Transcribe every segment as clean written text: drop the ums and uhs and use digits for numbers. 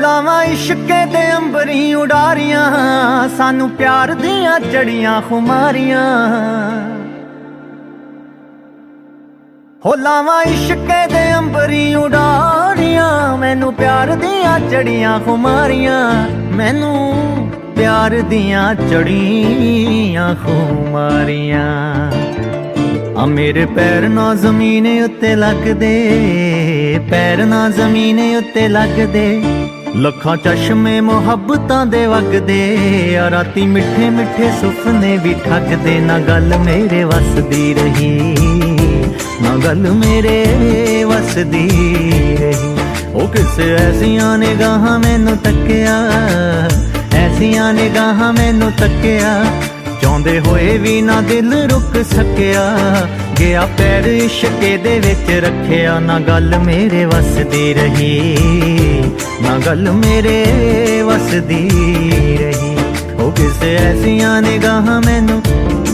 लावां इश्के दे अंबरी उडारियां, सानू प्यार दियां चढ़ियां खुमारियां। हो लावां इश्के दे अंबरी उडारियां, मैनू प्यार दियां चढ़ियां खुमारियां। मैनू प्यार दियां चढ़ियां खुमारियां। आ मेरे पैर ना जमीन उत्ते लगदे, पैर ना जमीन उत्ते लगदे। लखां चश्मे मुहब्बतां दे वगदे, आ राती मिठे मिठे सुपने भी ठगदे। ना गल मेरे वसदी रही, ना गल मेरे वसदी रही। ओ किसे ऐसियां निगाहां मैनू तक्किया, ऐसियां निगाहां मैनू तक्किया। चाहुंदे होए भी ना दिल रुक सकिया, गया पैर इश्के दे विच रखिया। ना गल मेरे वसदी रही, ना गल मेरे वसदी रही। ओ किसे ऐसियां निगाहां मैनू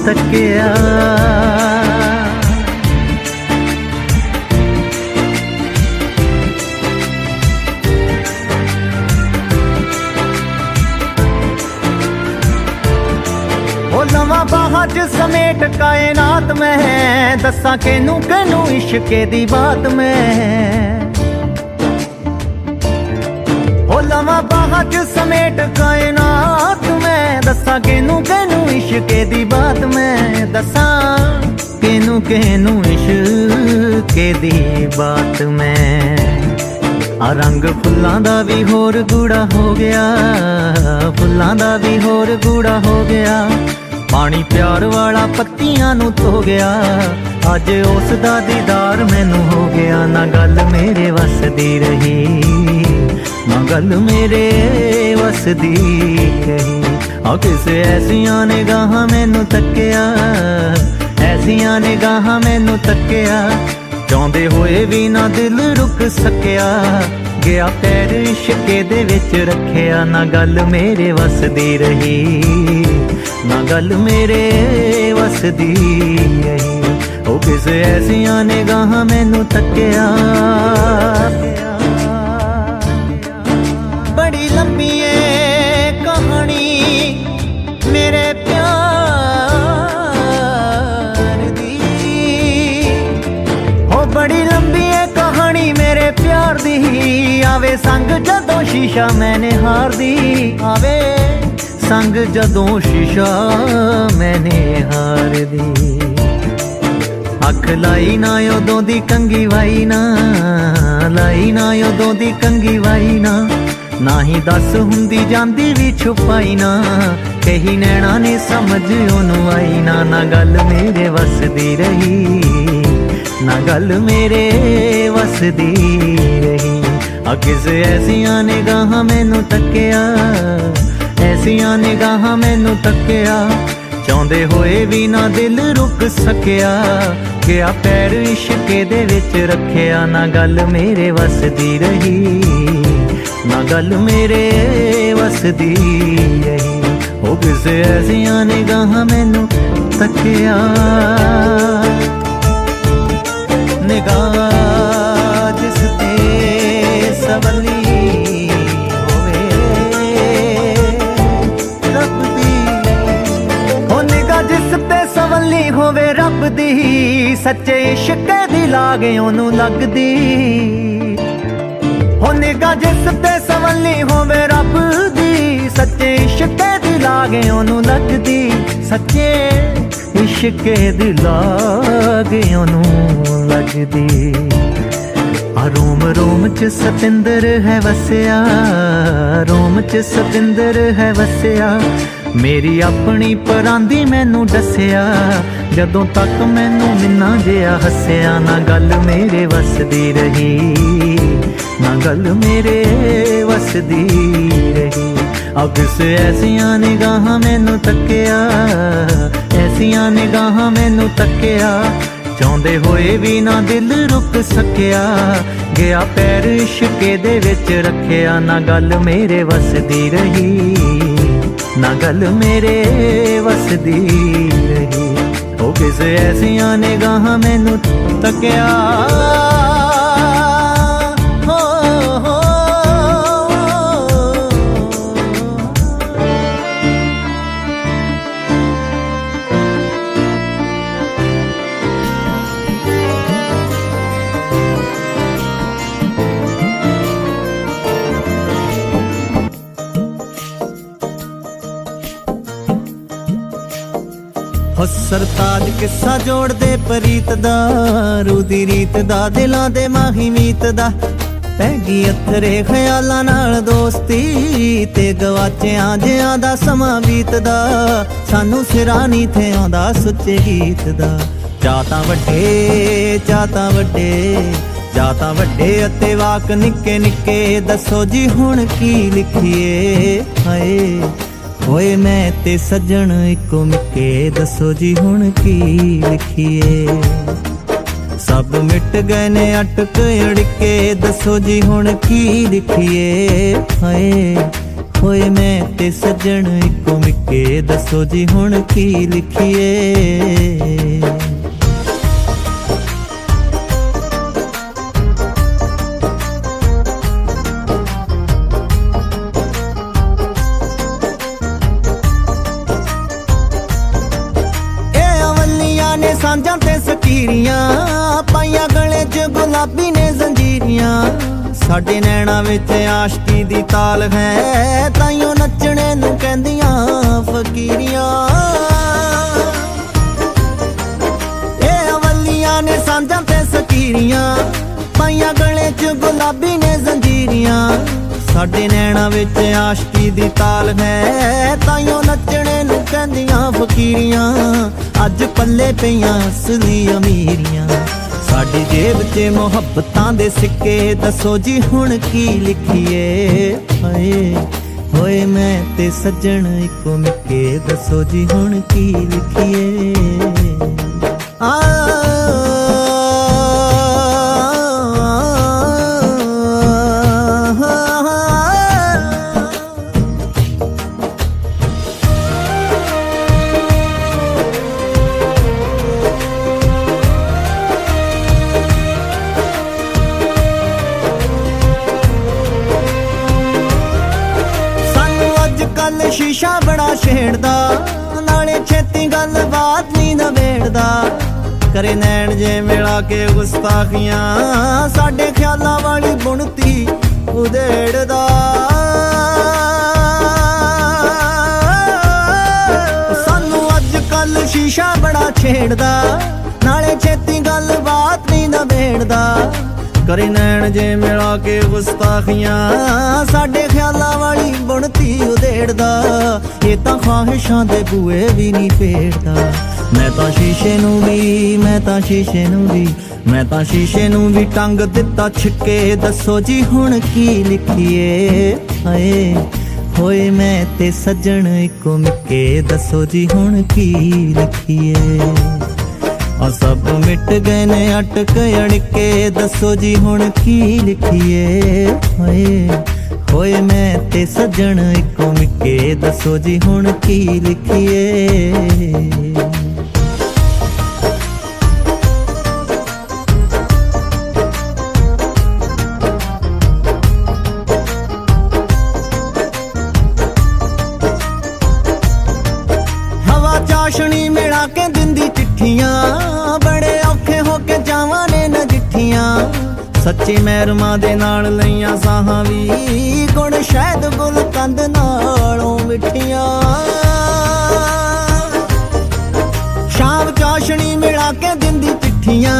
तक्किया। लवां बाहां च समेट कायनात में, दस्सां केनू केनू इश्के दी बात में। हो लवां बाहां च समेट कायनात में, दस्सां केनू केनू इश्के दी बात में। दस्सां केनू केनू इश्के दी बात में। आ रंग फुल्लां दा भी होर गूड़ा हो गया, फुल्लां दा भी होर गूड़ा हो गया। पानी प्यार वाला पत्तियां नू धो गया, अज उस दा दीदार मैनू हो गया। ना गल मेरे वसदी रही, ना गल मेरे वसदी रही। आ किसे ऐसियां निगाहां मैनू तक्किया, ऐसियां निगाहां मैनू तक्किया। चाहुंदे होए भी ना दिल रुक सकिया, गया पैर इश्के दे विच रखिया। ना गल मेरे वसदी रही, ना गल मेरे वसदी रही। ओ किसे ऐसियां निगाहां मैनू तक्किया। बड़ी लंबी है कहानी मेरे प्यार दी, हो बड़ी लंबी है कहानी मेरे प्यार दी। आवे संग जदों शीशा मैंने हार दी, आवे संग जदों शीशा मैंने हार दी। अख लाई ना उदों दी कंगी वाई ना, लाई ना उदों दी कंगी वाई ना। ना ही दस हुंदी जांदी भी छुपाई ना, कही नैना ने समझ ओनू आई ना। ना गल मेरे वसदी रही, ना गल मेरे वसदी रही। आ किसे ऐसियां निगाहां मैनू तक्किया, ऐसियां निगाहां मैनू तक्किया। चाहुंदे होए भी ना दिल रुक सकिया, गया पैर इश्के दे विच रखिया। ना गल मेरे वसदी रही, ना गल मेरे वसदी रही। ओ किसे ऐसियां निगाहां मैनू तक्किया। निगाह जिस ते सवली होवे रब दी, हो निगाह जिस ते सवली होवे रब दी। सच्चे इश्के दी लागे ओनू लगदी, हो निगाह जिस ते सवली होवे रब दी। सच्चे इश्के दी लागे ओनू लगदी, सच्चे इश्के दी लागे ओनू लगदी। आ रोम रोम च सतिंदर है वसिया, रोम च सतिंदर है वसिया। मेरी अपनी परांदी मैनू दसिया, जदों तक मैनू मिन्ना जिहा हसिया। ना गल मेरे वसदी रही, ना गल मेरे वसदी रही। अब किसे ऐसियां निगाहां मैनू तक्किया, ऐसियां निगाहां मैनू तक्किया। चाहुंदे होए भी ना दिल रुक सकिया, गया पैर इश्के दे विच रखिया। ना गल मेरे वसदी रही, ना गल मेरे वसदी रही। ओ किसे ऐसियां निगाहां मैनू तक्किया। ਹੋ ਸਰਤਾਜ ਕਿੱਸਾ ਜੋੜਦੇ ਪ੍ਰੀਤ ਦਾ, ਰੂ ਦੀ ਰੀਤ ਦਾ, ਦਿਲਾਂ ਦੇ ਮਾਹੀ ਮੀਤ ਦਾ। ਪੈ ਗਈ ਅਥਰੇ ਖਿਆਲਾਂ ਨਾਲ ਦੋਸਤੀ, ਤੇ ਗਵਾਚਿਆਂ ਜਿਆਂ ਦਾ ਸਮਾਂ ਬੀਤਦਾ। ਸਾਨੂੰ ਸਿਰਾਂ ਨੀ ਥੇ ਆਉਂਦਾ ਸੁੱਚੇ ਗੀਤ ਦਾ। ਚਾਹ ਤਾਂ ਵੱਡੇ, ਚਾਹ ਤਾਂ ਵੱਡੇ, ਚਾਹ ਤਾਂ ਵੱਡੇ ਅਤੇ ਵਾਕ ਨਿੱਕੇ ਨਿੱਕੇ। ਦੱਸੋ ਜੀ ਹੁਣ ਕੀ ਲਿਖੀਏ, ਹਾਏ ਹੋਏ ਮੈਂ ਤੇ ਸੱਜਣ ਇੱਕੋ ਮਿੱਕੇ। ਦੱਸੋ ਜੀ ਹੁਣ ਕੀ ਲਿਖੀਏ, ਸਭ ਮਿਟ ਗਏ ਨੇ ਅਟਕ ਅੜਕੇ। ਦੱਸੋ ਜੀ ਹੁਣ ਕੀ ਲਿਖੀਏ, ਹਾਏ ਹੋਏ ਮੈਂ ਤੇ ਸੱਜਣ ਇੱਕੋ ਮਿੱਕੇ। ਦੱਸੋ ਜੀ ਹੁਣ ਕੀ ਲਿਖੀਏ। ਨੇ ਸਾਂਝਾਂ ਤੇ ਸਕੀਰੀਆਂ ਪਾਈਆਂ, ਗਲੇ 'ਚ ਗੁਲਾਬੀ ਨੇ ਜ਼ੰਜੀਰੀਆਂ। ਸਾਡੇ ਨੈਣਾ ਵਿੱਚ ਆਸ਼ਕੀ ਦੀ ਤਾਲ ਹੈ, ਤਾਈਓ ਨੱਚਣੇ ਨੂੰ ਕਹਿੰਦੀਆਂ ਫਕੀਰੀਆਂ। ਇਹ ਅਵਲੀਆਂ ਨੇ ਸਾਂਝਾਂ ਤੇ ਸਕੀਰੀਆਂ ਪਾਈਆਂ, ਗਲੇ 'ਚ ਗੁਲਾਬੀ ਨੇ ਜ਼ੰਜੀਰੀਆਂ। ਸਾਡੇ ਨੈਣਾ ਵਿੱਚ ਆਸ਼ਕੀ ਦੀ ਤਾਲ ਹੈ, ਤਾਈਓ ਨੱਚਣੇ ਨੂੰ ਕਹਿੰਦੀਆਂ ਫਕੀਰੀਆਂ। ਅੱਜ ਪੱਲੇ ਪਈਆਂ ਅਸਲੀ ਅਮੀਰੀਆਂ, ਸਾਡੀ ਜੇਬ 'ਚ ਮੁਹੱਬਤਾਂ ਦੇ ਸਿੱਕੇ। ਦੱਸੋ ਜੀ ਹੁਣ ਕੀ ਲਿਖੀਏ, ਹਾਏ ਹੋਏ ਮੈਂ ਤੇ ਸੱਜਣ ਇੱਕੋ ਮਿੱਕੇ। ਦੱਸੋ ਜੀ ਹੁਣ ਕੀ ਲਿਖੀਏ। ਸ਼ੀਸ਼ਾ ਬੜਾ ਛੇੜਦਾ, ਨਾਲੇ ਛੇਤੀ ਗੱਲ ਬਾਤ ਨੀ ਨਵੇੜਦਾ। ਕਰੇ ਨੈਣ ਜੇ ਮਿਲਾ ਕੇ ਗੁਸਤਾਖੀਆਂ, ਸਾਡੇ ਖਿਆਲਾਂ ਵਾਲੀ ਬੁਣਤੀ ਉਧੇੜਦਾ। ਸਾਨੂੰ ਅੱਜ ਕੱਲ ਸ਼ੀਸ਼ਾ ਬੜਾ ਛੇੜਦਾ, ਨਾਲੇ ਛੇਤੀ ਗੱਲ ਬਾਤ ਨੀ ਨਵੇੜਦਾ। ਕਰੇ ਨੈਣ ਜੇ ਮਿਲਾ ਕੇ ਗੁਸਤਾਖੀਆਂ, ਸਾਡੇ ਖਿਆਲਾਂ ਵਾਲੀ ਬੁਣਤੀ ਉਧੇੜਦਾ। ਇਹ ਤਾਂ ਖਵਾਹਿਸ਼ਾਂ ਦੇ ਬੂਏ ਵੀ ਨਹੀਂ ਫੇਰਦਾ। ਮੈਂ ਤਾਂ ਸ਼ੀਸ਼ੇ ਨੂੰ ਵੀ, ਮੈਂ ਤਾਂ ਸ਼ੀਸ਼ੇ ਨੂੰ ਵੀ, ਮੈਂ ਤਾਂ ਸ਼ੀਸ਼ੇ ਨੂੰ ਵੀ ਟੰਗ ਦਿੱਤਾ ਛਿੱਕੇ। ਦੱਸੋ ਜੀ ਹੁਣ ਕੀ ਲਿਖੀਏ, ਹਾਏ ਹੋਏ ਮੈਂ ਤੇ ਸੱਜਣ ਇੱਕੋ ਮਿੱਕੇ। ਦੱਸੋ ਜੀ ਹੁਣ ਕੀ ਲਿਖੀਏ। ਆ ਸਭ ਮਿਟ ਗਏ ਨੇ ਅਟਕ ਅੜਕੇ। ਦੱਸੋ ਜੀ ਹੁਣ ਕੀ ਲਿਖੀਏ, ਹਾਏ ਹੋਏ ਮੈਂ ਤੇ ਸੱਜਣ ਇੱਕੋ ਮਿੱਕੇ। ਦੱਸੋ ਜੀ ਹੁਣ ਕੀ ਲਿਖੀਏ। ਹਵਾ ਚਾਸ਼ਣੀ ਮਿਲਾ ਕੇ ਦਿੰਦੀ ਚਿੱਠੀਆਂ, ਬੜੇ ਔਖੇ ਹੋ ਕੇ ਜਾਵਾਂ ਨੇ ਨਜਿੱਠੀਆਂ। ਸੱਚੀ ਮਹਿਰਮਾਂ ਦੇ ਨਾਲ ਲਈਆਂ ਸਾਹਾਂ ਵੀ, ਗੁਣ ਸ਼ਾਇਦ ਗੁਲ ਕੰਦ ਨਾਲੋਂ ਮਿੱਠੀਆਂ। ਸ਼ਾਮ ਚਾਸ਼ਣੀ ਮਿਲਾ ਕੇ ਦਿੰਦੀ ਚਿੱਠੀਆਂ,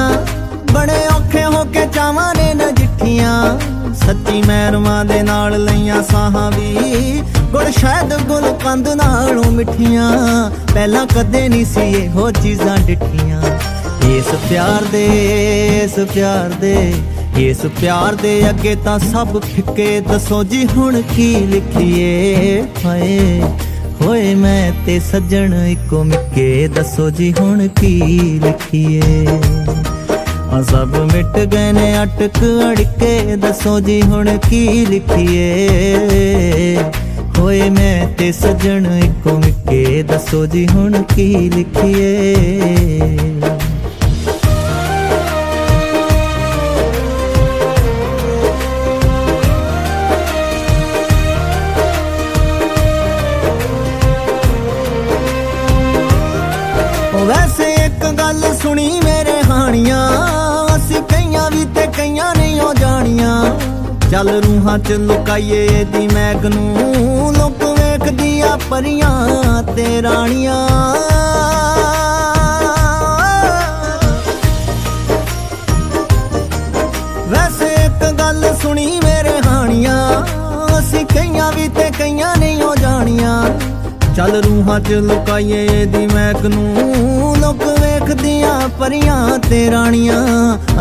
ਬੜੇ ਔਖੇ ਹੋ ਕੇ ਜਾਵਾਂ ਨੇ ਨਜਿੱਠੀਆਂ। ਸੱਚੀ ਮਹਿਰਮਾਂ ਦੇ ਨਾਲ ਲਈਆਂ ਸਾਹਾਂ ਵੀ, ਗੁਣ ਸ਼ਾਇਦ ਗੁਲ ਕੰਦ ਨਾਲੋਂ ਮਿੱਠੀਆਂ। ਪਹਿਲਾਂ ਕਦੇ ਨਹੀਂ ਸੀ ਇਹੋ ਚੀਜ਼ਾਂ ਡਿੱਠੀਆਂ। ਇਸ ਪਿਆਰ ਦੇ, ਇਸ ਪਿਆਰ ਦੇ, ਇਸ ਪਿਆਰ ਦੇ ਅੱਗੇ ਤਾਂ ਸਭ ਫਿੱਕੇ। ਦੱਸੋ ਜੀ ਹੁਣ ਕੀ ਲਿਖੀਏ, ਹਾਏ ਹੋਏ ਮੈਂ ਤੇ ਸੱਜਣ ਇੱਕੋ ਮਿੱਕੇ। ਦੱਸੋ ਜੀ ਹੁਣ ਕੀ ਲਿਖੀਏ। ਆ ਸਭ ਮਿਟ ਗਏ ਨੇ ਅਟਕ ਅੜਕੇ। ਦੱਸੋ ਜੀ ਹੁਣ ਕੀ ਲਿਖੀਏ, ਹੋਏ ਮੈਂ ਤੇ ਸੱਜਣ ਇੱਕੋ ਮਿੱਕੇ। ਦੱਸੋ ਜੀ ਹੁਣ ਕੀ ਲਿਖੀਏ। ਵੈਸੇ ਇੱਕ ਗੱਲ ਸੁਣੀ ਮੇਰੇ ਹਾਣੀਆਂ, ਅਸੀਂ ਕਈਆਂ ਵੀ ਤੇ ਕਈਆਂ ਨਹੀਂ ਉਹ ਜਾਣੀਆਂ। ਚੱਲ ਰੂਹਾਂ ਚ ਲੁਕਾਈਏ ਇਹਦੀ ਮਹਿਕ ਨੂੰ, ਲੋਕ ਵੇਖਦੀ ਆ ਪਰੀਆਂ ਤੇ ਰਾਣੀਆਂ। ਚੱਲ ਰੂਹਾਂ ਚ ਲੁਕਾਈਏ ਇਹਦੀ ਮਹਿਕ ਨੂੰ, ਲੋਕ ਵੇਖਦੀਆਂ ਪਰੀਆਂ ਤੇ ਰਾਣੀਆਂ,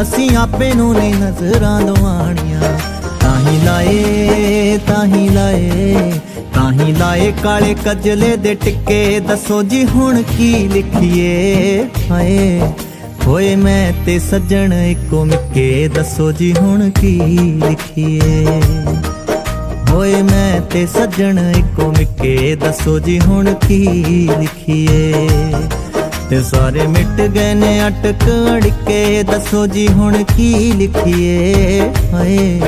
ਅਸੀਂ ਆਪੇ ਨੂੰ ਨਹੀਂ ਨਜ਼ਰਾਂ ਲਵਾਣੀਆਂ। ਤਾਹੀਂ ਲਾਏ ਤਾਹੀਂ ਲਾਏ ਤਾਹੀਂ ਲਾਏ ਕਾਲੇ ਕਜਲੇ ਦੇ ਟਿੱਕੇ, ਦੱਸੋ ਜੀ ਹੁਣ ਕੀ ਲਿਖੀਏ। ਹਾਏ ਹੋਏ ਮੈਂ ਤੇ ਸੱਜਣ ਇੱਕੋ ਮਿੱਕੇ, ਦੱਸੋ ਜੀ ਹੁਣ ਕੀ ਲਿਖੀਏ। ਹੋਏ ਮੈਂ ਤੇ ਸੱਜਣ ਇੱਕੋ ਮਿੱਕੇ, ਦੱਸੋ ਜੀ ਹੁਣ ਕੀ ਲਿਖੀਏ। ਤੇ ਸਾਰੇ ਮਿਟ ਗਏ ਨੇ ਅਟਕ ਅੜਕੇ, ਦੱਸੋ ਜੀ ਹੁਣ ਕੀ ਲਿਖੀਏ। ਹਾਏ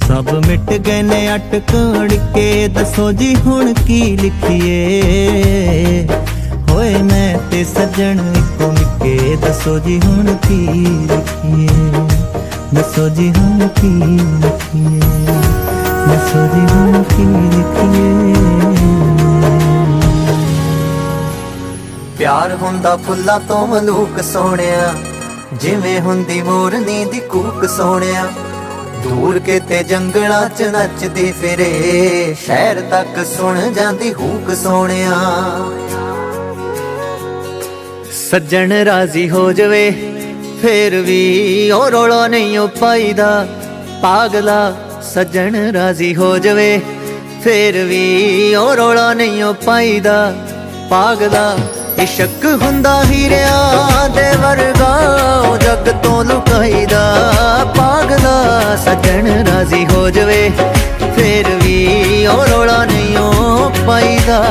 ਸਭ ਮਿਟ ਗਏ ਨੇ ਅਟਕ ਅੜਕੇ, ਦੱਸੋ ਜੀ ਹੁਣ ਕੀ ਲਿਖੀਏ। ਹੋਏ ਮੈਂ ਤੇ ਸੱਜਣ ਇੱਕੋ ਮਿੱਕੇ, ਦੱਸੋ ਜੀ ਹੁਣ ਕੀ ਲਿਖੀਏ। ਦੱਸੋ ਜੀ ਹੁਣ ਕੀ ਲਿਖੀਏ। ਦੱਸੋ ਜੀ ਹੁਣ ਕੀ ਲਿਖੀਏ। ਪਿਆਰ ਹੁੰਦਾ ਫੁੱਲਾਂ ਤੋਂ ਮਲੂਕ ਸੋਹਣਿਆ, ਜਿਵੇਂ ਹੁੰਦੀ ਮੋਰਨੀ ਦੀ ਕੂਕ ਸੋਹਣਿਆ। ਦੂਰ ਕਿਤੇ ਜੰਗਲਾਂ ਚ ਨੱਚਦੀ ਫਿਰੇ, ਸ਼ਹਿਰ ਤੱਕ ਸੁਣ ਜਾਂਦੀ ਹੂਕ ਸੋਹਣਿਆ। ਸੱਜਣ ਰਾਜ਼ੀ ਹੋ ਜਵੇ ਫੇਰ ਵੀ ਉਹ ਰੌਲਾ ਨਹੀਂ ਉਹ ਪਾਈਦਾ, ਪਾਗਲਾ ਸੱਜਣ ਰਾਜ਼ੀ ਹੋ ਜਵੇ ਫੇਰ ਵੀ ਉਹ ਰੌਲਾ ਨਹੀਂ ਉਹ ਪਾਈਦਾ, ਪਾਗਲਾ। ਇਸ਼ਕ ਹੁੰਦਾ ਹੀਰਿਆਂ ਦੇ ਵਰਗਾ, ਉਹ ਜੱਗ ਤੋਂ ਲੁਕਾਈਦਾ, ਪਾਗਲਾ। ਸੱਜਣ ਰਾਜ਼ੀ ਹੋ ਜਵੇ ਫੇਰ ਵੀ ਉਹ ਰੌਲਾ ਨਹੀਂ ਉਹ ਪਾਈਦਾ।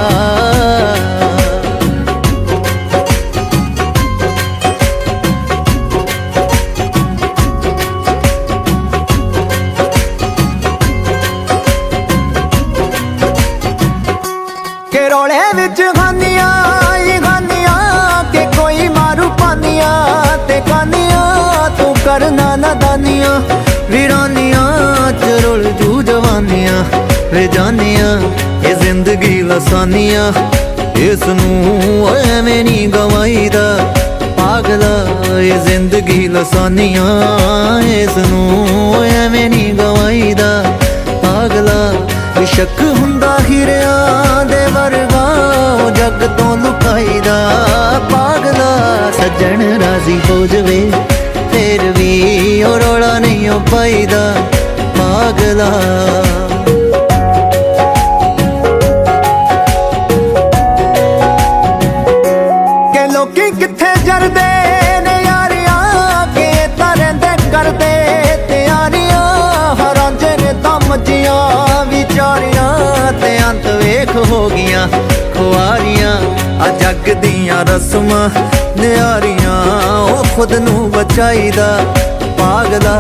ਕੇ ਰੋਲੇ ਵਿੱਚ ਖਾਨੀਆਂ ਹੀ ਖਾਨੀਆਂ, ਕਿ ਕੋਈ ਮਾਰੂ ਪਾਨੀਆਂ ਤੇ ਕਾਨੀਆਂ। ਤੂੰ ਕਰਨਾ ਨਾਦਾਨੀਆਂ ਵੀਰਾਨੀਆਂ ਚ ਰੁਲ ਜੂ ਜਵਾਨੀਆਂ ਵੇ ਜਾਨੀਆਂ। ਇਹ ਜ਼ਿੰਦਗੀ ਲਸਾਨੀਆਂ, ਇਸ ਨੂੰ ਐਵੇਂ ਨਹੀਂ ਗਵਾਈਦਾ, ਪਾਗਲਾ। ਇਹ ਜ਼ਿੰਦਗੀ ਲਸਾਨੀਆਂ, ਇਸ ਨੂੰ ਐਵੇਂ ਨਹੀਂ ਗਵਾਈਦਾ, ਪਾਗਲਾ। ਇਸ਼ਕ ਹੁੰਦਾ ਹੀਰਿਆਂ ਦੇ ਵਰਗਾ, ਉਹ ਜੱਗ ਤੋਂ ਲੁਕਾਈਦਾ, ਪਾਗਲਾ। ਸੱਜਣ ਰਾਜ਼ੀ ਹੋ ਜਵੇ ਫੇਰ ਵੀ ਉਹ ਰੌਲਾ ਨਹੀਂ ਉਹ ਪਾਈਦਾ, ਪਾਗਲਾ। ਕਿ ਲੋਕੀ ਕਿੱਥੇ ਜਰਦੇ ਨੇ ਯਾਰੀਆਂ, ਕਿ ਤਾਂ ਰਹਿੰਦੇ ਕਰਦੇ ਤਿਆਰੀਆਂ। ਹਰਾਂਜੇ ਨੇ ਦਮ ਜੀਆਂ ਵਿਚਾਰੀਆਂ, ਤੇ ਅੰਤ ਵੇਖ ਹੋ ਗਈਆਂ ਖੁਆਰੀਆਂ। ਆ ਜੱਗ ਦੀਆਂ ਰਸਮਾਂ ਨਿਆਰੀਆਂ, ਉਹ ਖੁਦ ਨੂੰ ਬਚਾਈਦਾ, ਪਾਗਲਾ।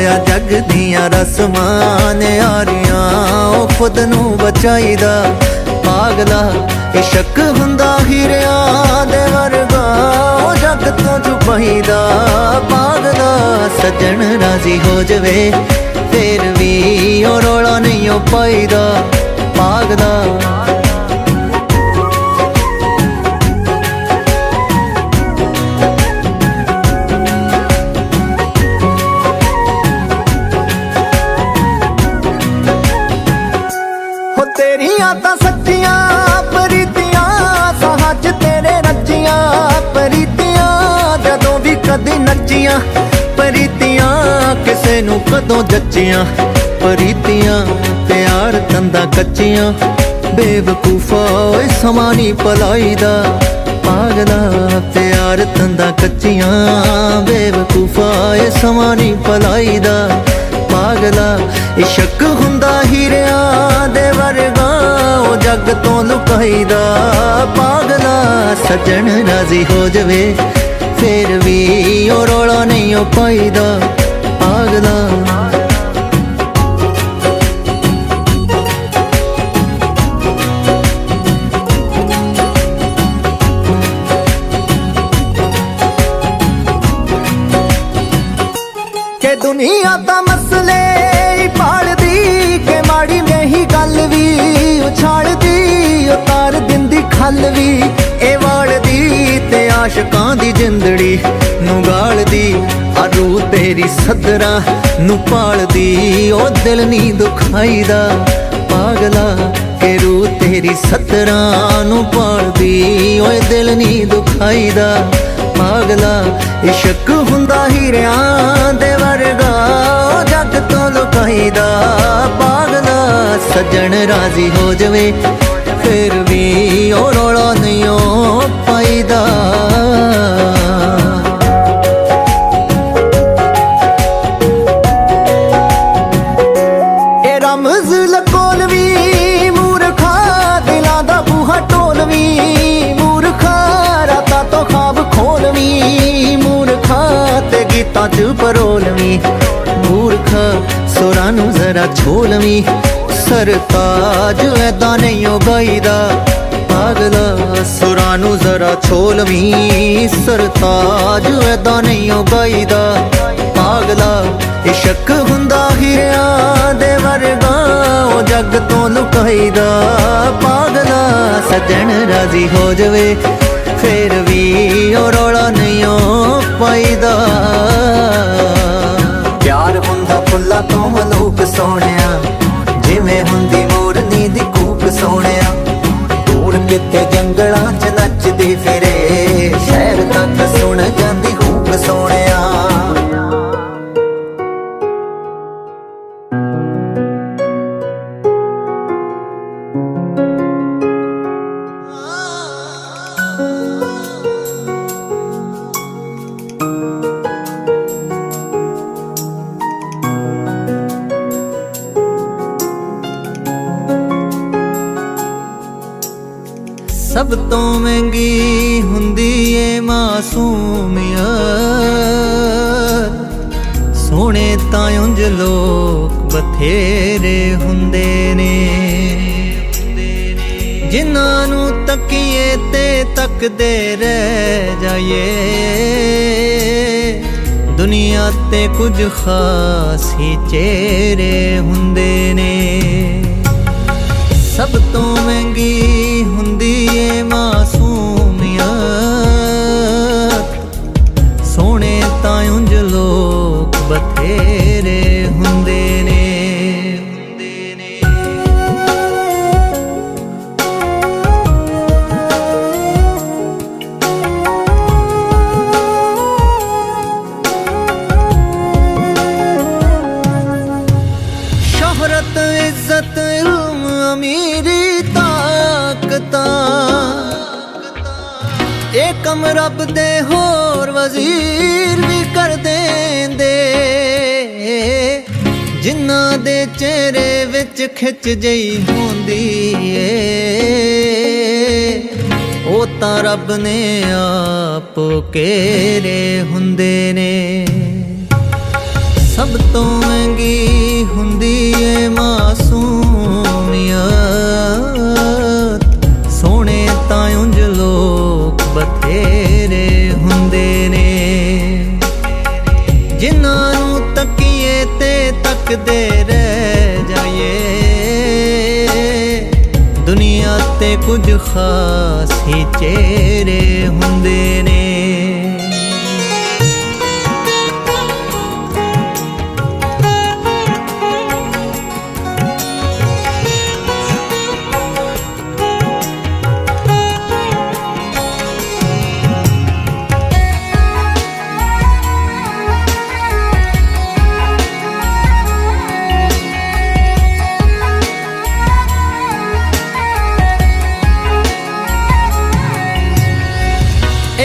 ਆ ਜੱਗ ਦੀਆਂ ਰਸਮਾਂ ਨਿਆਰੀਆਂ, ਉਹ ਖੁਦ ਨੂੰ ਬਚਾਈਦਾ, ਪਾਗਲਾ। ਇਸ਼ਕ ਹੁੰਦਾ ਹੀਰਿਆਂ ਦੇ ਵਰਗਾ, ਉਹ ਜੱਗ ਤੋਂ ਛੁਪਾਈਦਾ, ਪਾਗਲਾ। ਸੱਜਣ ਰਾਜ਼ੀ ਹੋ ਜਵੇ ਫੇਰ ਵੀ ਉਹ ਰੌਲਾ ਨਹੀਂ ਉਹ ਪਾਈਦਾ, ਪਾਗਲਾ। ਹੋ ਤੇਰੀਆਂ ਤਾਂ ਸੱਚੀਆਂ ਪ੍ਰੀਤੀਆਂ, ਸਾਹਾਂ ਚ ਤੇਰੇ ਰੱਜੀਆਂ ਪ੍ਰੀਤੀਆਂ। ਜਦੋਂ ਵੀ ਕਦੀ ਨੱਚੀਆਂ ਪ੍ਰੀਤੀਆਂ, ਕਿਸੇ ਨੂੰ ਕਦੋਂ ਜੱਚੀਆਂ ਪ੍ਰੀਤੀਆਂ। ਪਿਆਰ ਤੰਦਾਂ ਕੱਚੀਆਂ, ਬੇਵਕੂਫਾ ਓਏ ਸਮਾਂ ਨੀ ਭਲਾਈਦਾ, ਪਾਗਲਾ। ਪਿਆਰ ਤੰਦਾਂ ਕੱਚੀਆਂ, ਬੇਵਕੂਫਾ ਓਏ ਸਮਾਂ ਨੀ ਭਲਾਈਦਾ, ਪਾਗਲਾ। ਇਸ਼ਕ ਹੁੰਦਾ ਹੀਰਿਆਂ ਦੇ ਵਰਗਾ, ਉਹ ਜੱਗ ਤੋਂ ਲੁਕਾਈਦਾ, ਪਾਗਲਾ। ਸੱਜਣ ਰਾਜ਼ੀ ਹੋ ਜਵੇ ਫੇਰ ਵੀ ਉਹ ਰੌਲਾ ਨਹੀਂ ਉਹ ਪਾਈਦਾ, ਪਾਗਲਾ। ਕਿ ਦੁਨੀਆ ਤਾਂ ਮਸਲੇ ਹੀ ਪਾਲਦੀ, ਕਿ ਮਾੜੀ ਜਿਹੀ ਗੱਲ ਵੀ ਉਛਾਲਦੀ। ਉਹ ਤਾਰ ਦਿੰਦੀ ਖੱਲ ਵੀ ਇਹ ਵਾਲਦੀ, ਤੇ ਆਸ਼ਕਾਂ ਦੀ ਜਿੰਦੜੀ ਨੂੰ ਗਾਲਦੀ। ਆ ਰੂਹ ਤੇਰੀ ਸੱਦਰਾਂ ਨੂੰ ਪਾਲਦੀ, ਉਹ ਦਿਲ ਨਹੀਂ ਦੁਖਾਈਦਾ, पागला के रू तेरी सतरां नूं पालदी ओए दिल नी दुखाईदा पागला इश्क हुंदा हीरियां दे वर्गा जग तो लुकाईदा पागला सजन राजी हो जावे फिर भी ओ रौला नहीं ओ पाईदा रमज लकोलवी मूर्खा दिलां दा बूहा ढोलवी मूर्खा रातां तो ख्वाब खोलवी मूर्खा ते गीतां च परोलवी मूर्खा सुरां नूं जरा छोलवी सरताज ऐदा नहीं ओ गाईदा पागला सुरां नूं जरा छोलवी सरताज ऐदा नहीं ओ गाईदा पागला इश्क हुंदा हीरियां दे वर्गा ओ जग तो लुकाईदा पागला सजन राजी हो जावे फिर भी ओ रौला नहीं ओ पाईदा प्यार हुंदा फुल्लां तो मलूक सोहणिया जिवें हुंदी मोरनी दी कूक सोहणिया दूर किते जंगलां च नचदी फिरे शहर तक सुण जांदी हूक सोहणिया सब तो महंगी हुंदी ए मासूमियत सोने तां उंज लोग बथेरे हुंदे ने जिन्हां नूं तकीए ते तकदे रह जाइए दुनिया ते कुछ खास ही चेहरे हुंदे ने सब तो महंगी हुंदी ए मासूमियत सोने तां उंज लोग बथेरे हुंदे ने शोहरत इज्जत इल्म अमीरी ताकता ए कम रब दे होर वजीर भी कर देंदे जिन्ना दे चेहरे विच खिच जई होंदी ओ तां रब ने आप केरे हुंदे ने सब तो महंगी हुंदी ए मासूमियत सोने तां उंज लोग बथेरे हुंदे ने जिन्हां नूं तकीए ते तकदे रह जाइए दुनिया ते कुछ खास ही चेहरे हुंदे ने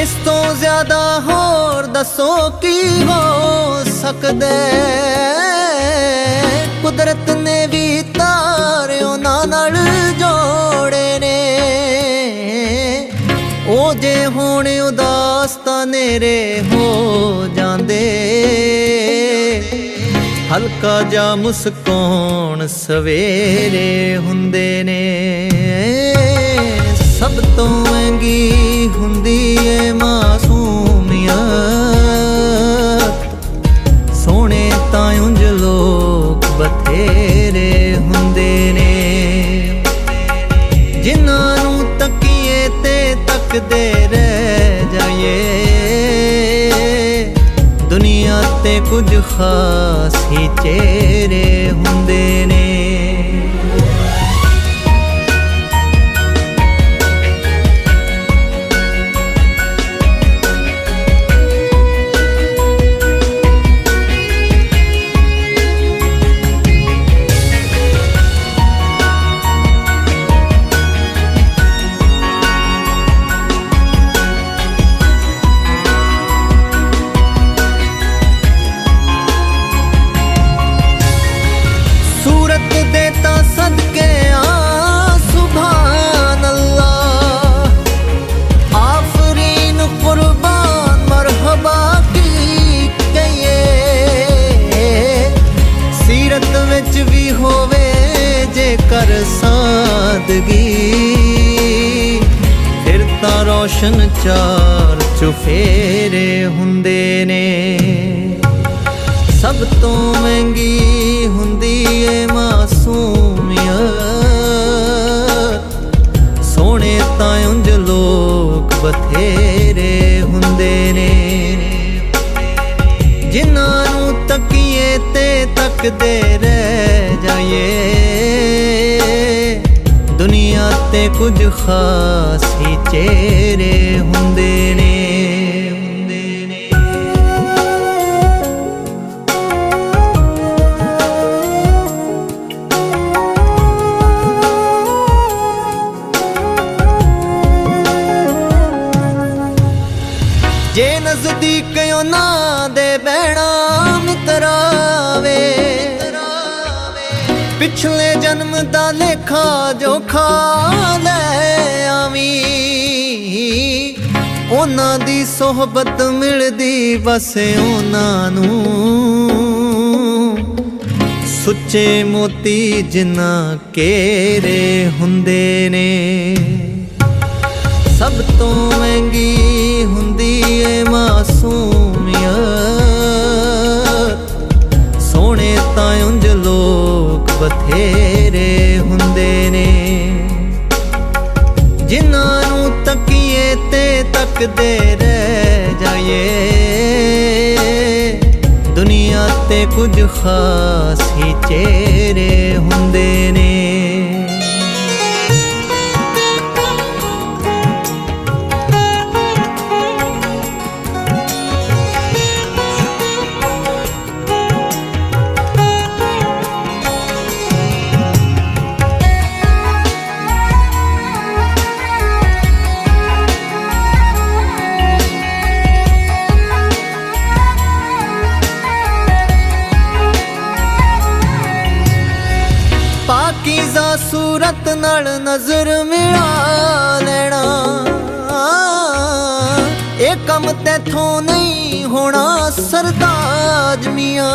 इस तो ज्यादा होर दसो की हो सकदे कुदरत ने भी तारे उन्हां नाल जोड़े ने ओ जे होण उदास तां नेरे हो जांदे हल्का जा मुस्कान सवेरे हुंदे ने सब तो महंगी हुंदी ए मासूमियत सोने तां उंज लोग बथेरे हुंदे ने जिन्हां नूं तकीए ते तकदे रह जाइए दुनिया ते कुछ खास ही चेहरे हुंदे ने ਚਾਰ ਚੁਫੇਰੇ ਹੁੰਦੇ ਨੇ। ਸਭ ਤੋਂ ਮਹਿੰਗੀ ਹੁੰਦੀ ਏ ਮਾਸੂਮੀਅਤ, ਸੋਹਣੇ ਤਾਂ ਉਂਝ ਲੋਕ ਬਥੇਰੇ ਹੁੰਦੇ ਨੇ। ਜਿਨ੍ਹਾਂ ਨੂੰ ਤੱਕੀਏ ਤੇ ਤੱਕਦੇ ਰਹਿ ਜਾਈਏ, ਦੁਨੀਆ ਤੇ ਕੁਝ ਖਾਸ ਹੀ ਚਿਹਰੇ ਹੁੰਦੇ ਨੇ। ਜੇ ਨਜ਼ਦੀਕ ਉਹਨਾਂ ਦੇ ਬਹਿਣਾ ਮਿੱਤਰਾਵੇ, ਪਿਛਲੇ ਜਨਮ ਦਾ ਲੇਖਾ ਜੋਖਾ ਲੈ ਆਵੀਂ। ਉਹਨਾਂ ਦੀ ਸੋਹਬਤ ਮਿਲਦੀ ਬਸ ਉਹਨਾਂ ਨੂੰ, ਸੁੱਚੇ ਮੋਤੀ ਜਿਨ੍ਹਾਂ ਘੇਰੇ ਹੁੰਦੇ ਨੇ। ਸਭ ਤੋਂ ਮਹਿੰਗੀ ਹੁੰਦੀ ਏ ਮਾਸੂਮੀਅਤ, ਸੋਹਣੇ ਤਾਂ ਉਂਝ ਲੋਕ ਬਥੇਰੇ ਹੁੰਦੇ ਨੇ। ਜਿਨ੍ਹਾਂ ਨੂੰ ਤੱਕੀਏ ਤੇ ਤੱਕਦੇ ਰਹਿ ਜਾਈਏ, ਦੁਨੀਆ ਤੇ ਕੁਝ ਖਾਸ ਹੀ ਚਿਹਰੇ ਹੁੰਦੇ ਨੇ। ਪਾਕੀਜ਼ਾ ਸੂਰਤ ਨਾਲ ਨਜ਼ਰ ਮਿਲਾ ਲੈਣਾ, ਇਹ ਕੰਮ ਤੈਥੋਂ ਨਹੀਂ ਹੋਣਾ ਸਰਤਾਜ ਮੀਆਂ।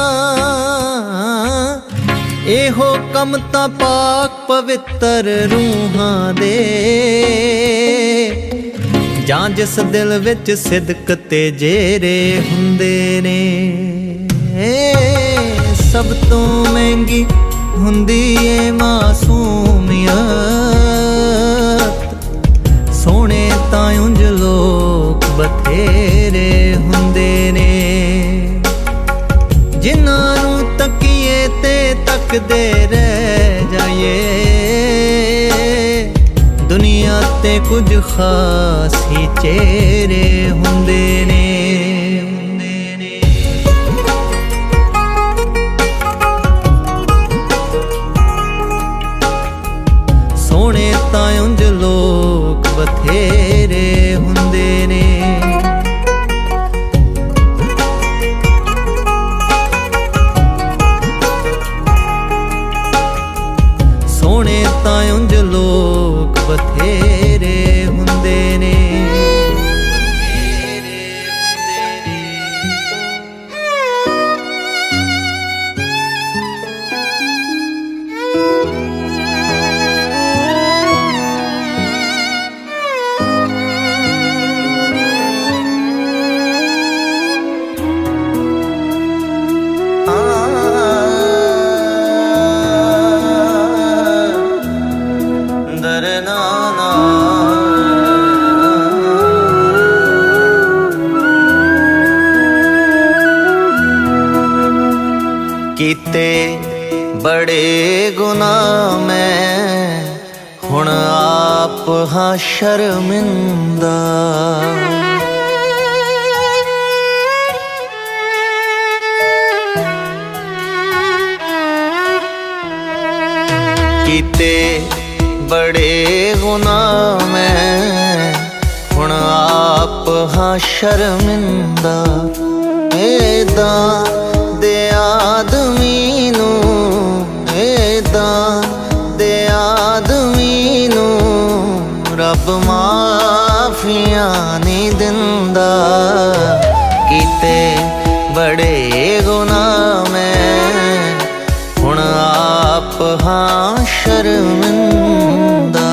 ਇਹੋ ਕੰਮ ਤਾਂ ਪਾਕ ਪਵਿੱਤਰ ਰੂਹਾਂ ਦੇ, ਜਾਂ ਜਿਸ ਦਿਲ ਵਿੱਚ ਸਿਦਕ ਤੇ ਜੇਰੇ ਹੁੰਦੇ ਨੇ। ਸਭ ਤੋਂ ਮਹਿੰਗੀ ਹੁੰਦੀ ਏ ਮਾਸੂਮੀਅਤ, ਸੋਹਣੇ ਤਾਂ ਉਂਝ ਲੋਕ ਬਥੇਰੇ ਹੁੰਦੇ ਨੇ। ਜਿਨ੍ਹਾਂ ਨੂੰ ਤੱਕੀਏ ਤੇ ਤੱਕਦੇ ਰਹਿ ਜਾਈਏ, ਦੁਨੀਆ ਤੇ ਕੁਝ ਖਾਸ ਹੀ ਚਿਹਰੇ ਹੁੰਦੇ ਨੇ। ਸੋਹਣੇ ਤਾਂ ਉਂਝ ਲੋਕ ਬਥੇਰੇ ਹੁੰਦੇ ਨੇ। ਸੋਹਣੇ ਤਾਂ ਉਂਝ ਲੋਕ ਬਥੇਰੇ ਹੁੰਦੇ ਨੇ। ਕੀਤੇ ਬੜੇ ਗੁਨਾਹ ਮੈਂ, ਹੁਣ ਆਪ ਹਾਂ ਸ਼ਰਮਿੰਦਾ। ਕੀਤੇ ਬੜੇ ਗੁਨਾਹ ਮੈਂ, ਹੁਣ ਆਪ ਹਾਂ ਸ਼ਰਮਿੰਦਾ। ਏਦਾਂ ਦੇ ਆਦਮੀ ਨੂੰ, ਏਦਾਂ ਦੇ ਆਦਮੀ ਨੂੰ ਰੱਬ ਮਾਫੀਆਂ ਨਹੀਂ ਦਿੰਦਾ। ਕੀਤੇ ਬੜੇ ਗੁਨਾਹ ਮੈਂ, ਹੁਣ ਆਪ ਹਾਂ ਸ਼ਰਮਿੰਦਾ।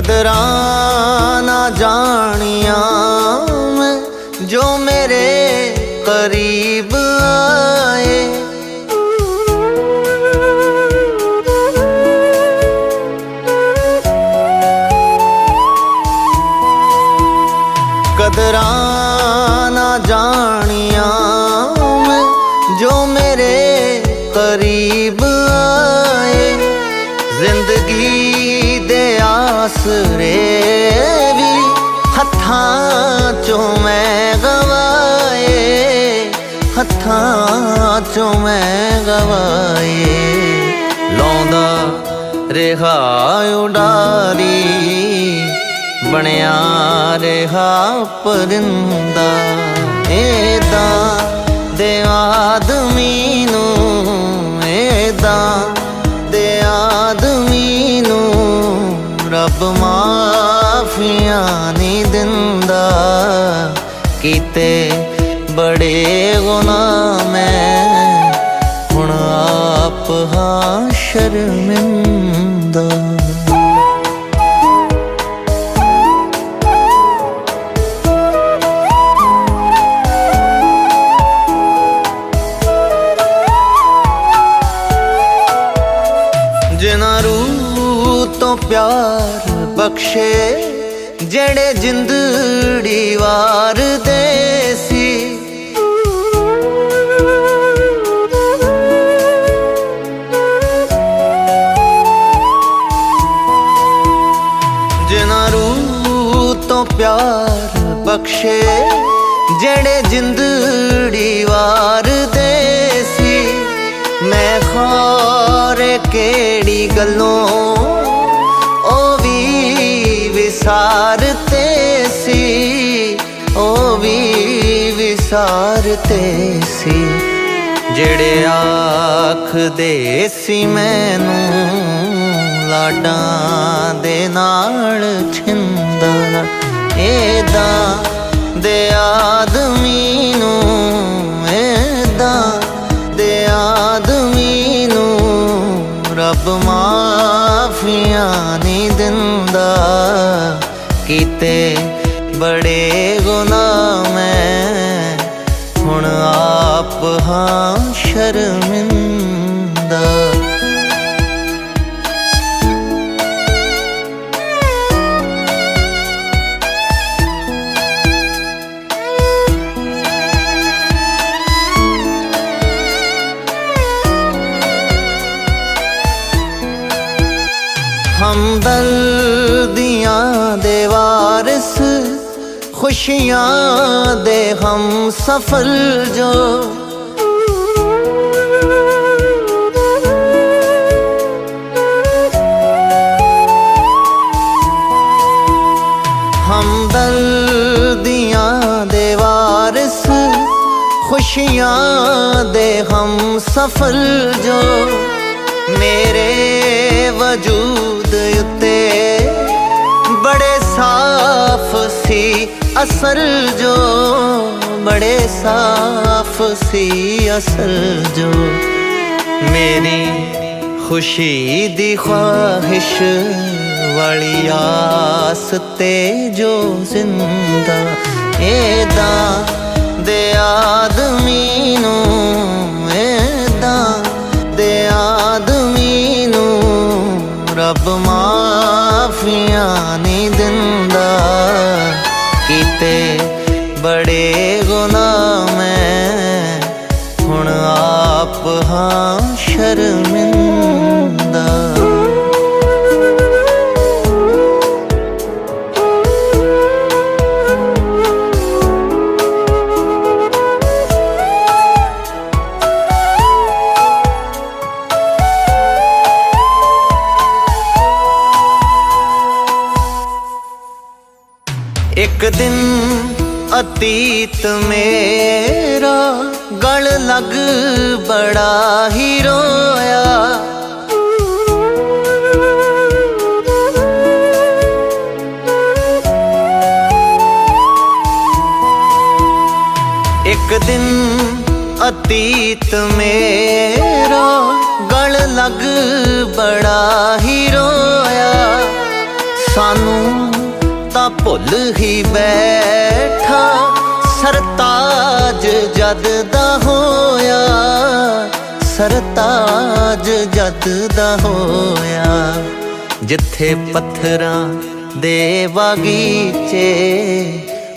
कदरां ना जानिया मैं जो मेरे करीब आए। कदरां ना जानिया मैं जो मेरे करीब आए। जिंदगी दे आसरे भी हत्थां चों मैं गवाए, हत्थां चों मैं गवाए। लौंदा रेहा उडारी बनया रेहा परिंदा। ऐदां दे आदमी नूं, ऐदां दे आदमी नूं रब माफियां नहीं दिंदा। कीते बड़े गुनाह मैं हुण आप हां शर्मिंदा। जिन्हां रूह तो प्यार बख्शे जेड़े जिंदड़ी वार दे सी। जिन्हां रूह तो प्यार बख्शे जेड़े जिंदड़ी वार दे सी। मैं खौरे केड़ी गल्लों ओ भी विसारते सी, ओ भी विसारते सी। जेड़े आखदे सी मैनूं लाडां दे नाल छिंदा। ऐदां दे आदमी नूं, ऐदां दे आदमी नूं रब माफियां नहीं दिंदा। कीते बड़े गुनाह मैं हुण आप हां शर्मिंदा। हमदर्दियां दे वारिस खुशियां दे हम सफल जो। हमदर्दियां दे वारिस खुशियां दे हम सफल जो। मेरे वजूद उत्ते बड़े साफ सी असल जो, बड़े साफ सी असल जो। मेरी खुशी दी ख्वाहिश वाली आस ते जो जिंदा। ऐदां दे आदमी नूं, ऐदां दे आदमी नूं रब माफियां नहीं दिंदा। कीते बड़े गुनाह मैं हुण आप हां शर्मिंदा। एक दिन अतीत मेरा गल लग बड़ा ही रोया। एक दिन अतीत मेरा गल लग बड़ा ही रोया। सानू ਤਾਂ ਭੁੱਲ ਹੀ ਬੈਠਾ ਸਰਤਾਜ ਜਦ ਦਾ ਹੋਇਆ, ਸਰਤਾਜ ਜਦ ਦਾ ਹੋਇਆ। ਜਿੱਥੇ ਪੱਥਰਾਂ ਦੇ ਬਾਗੀਚੇ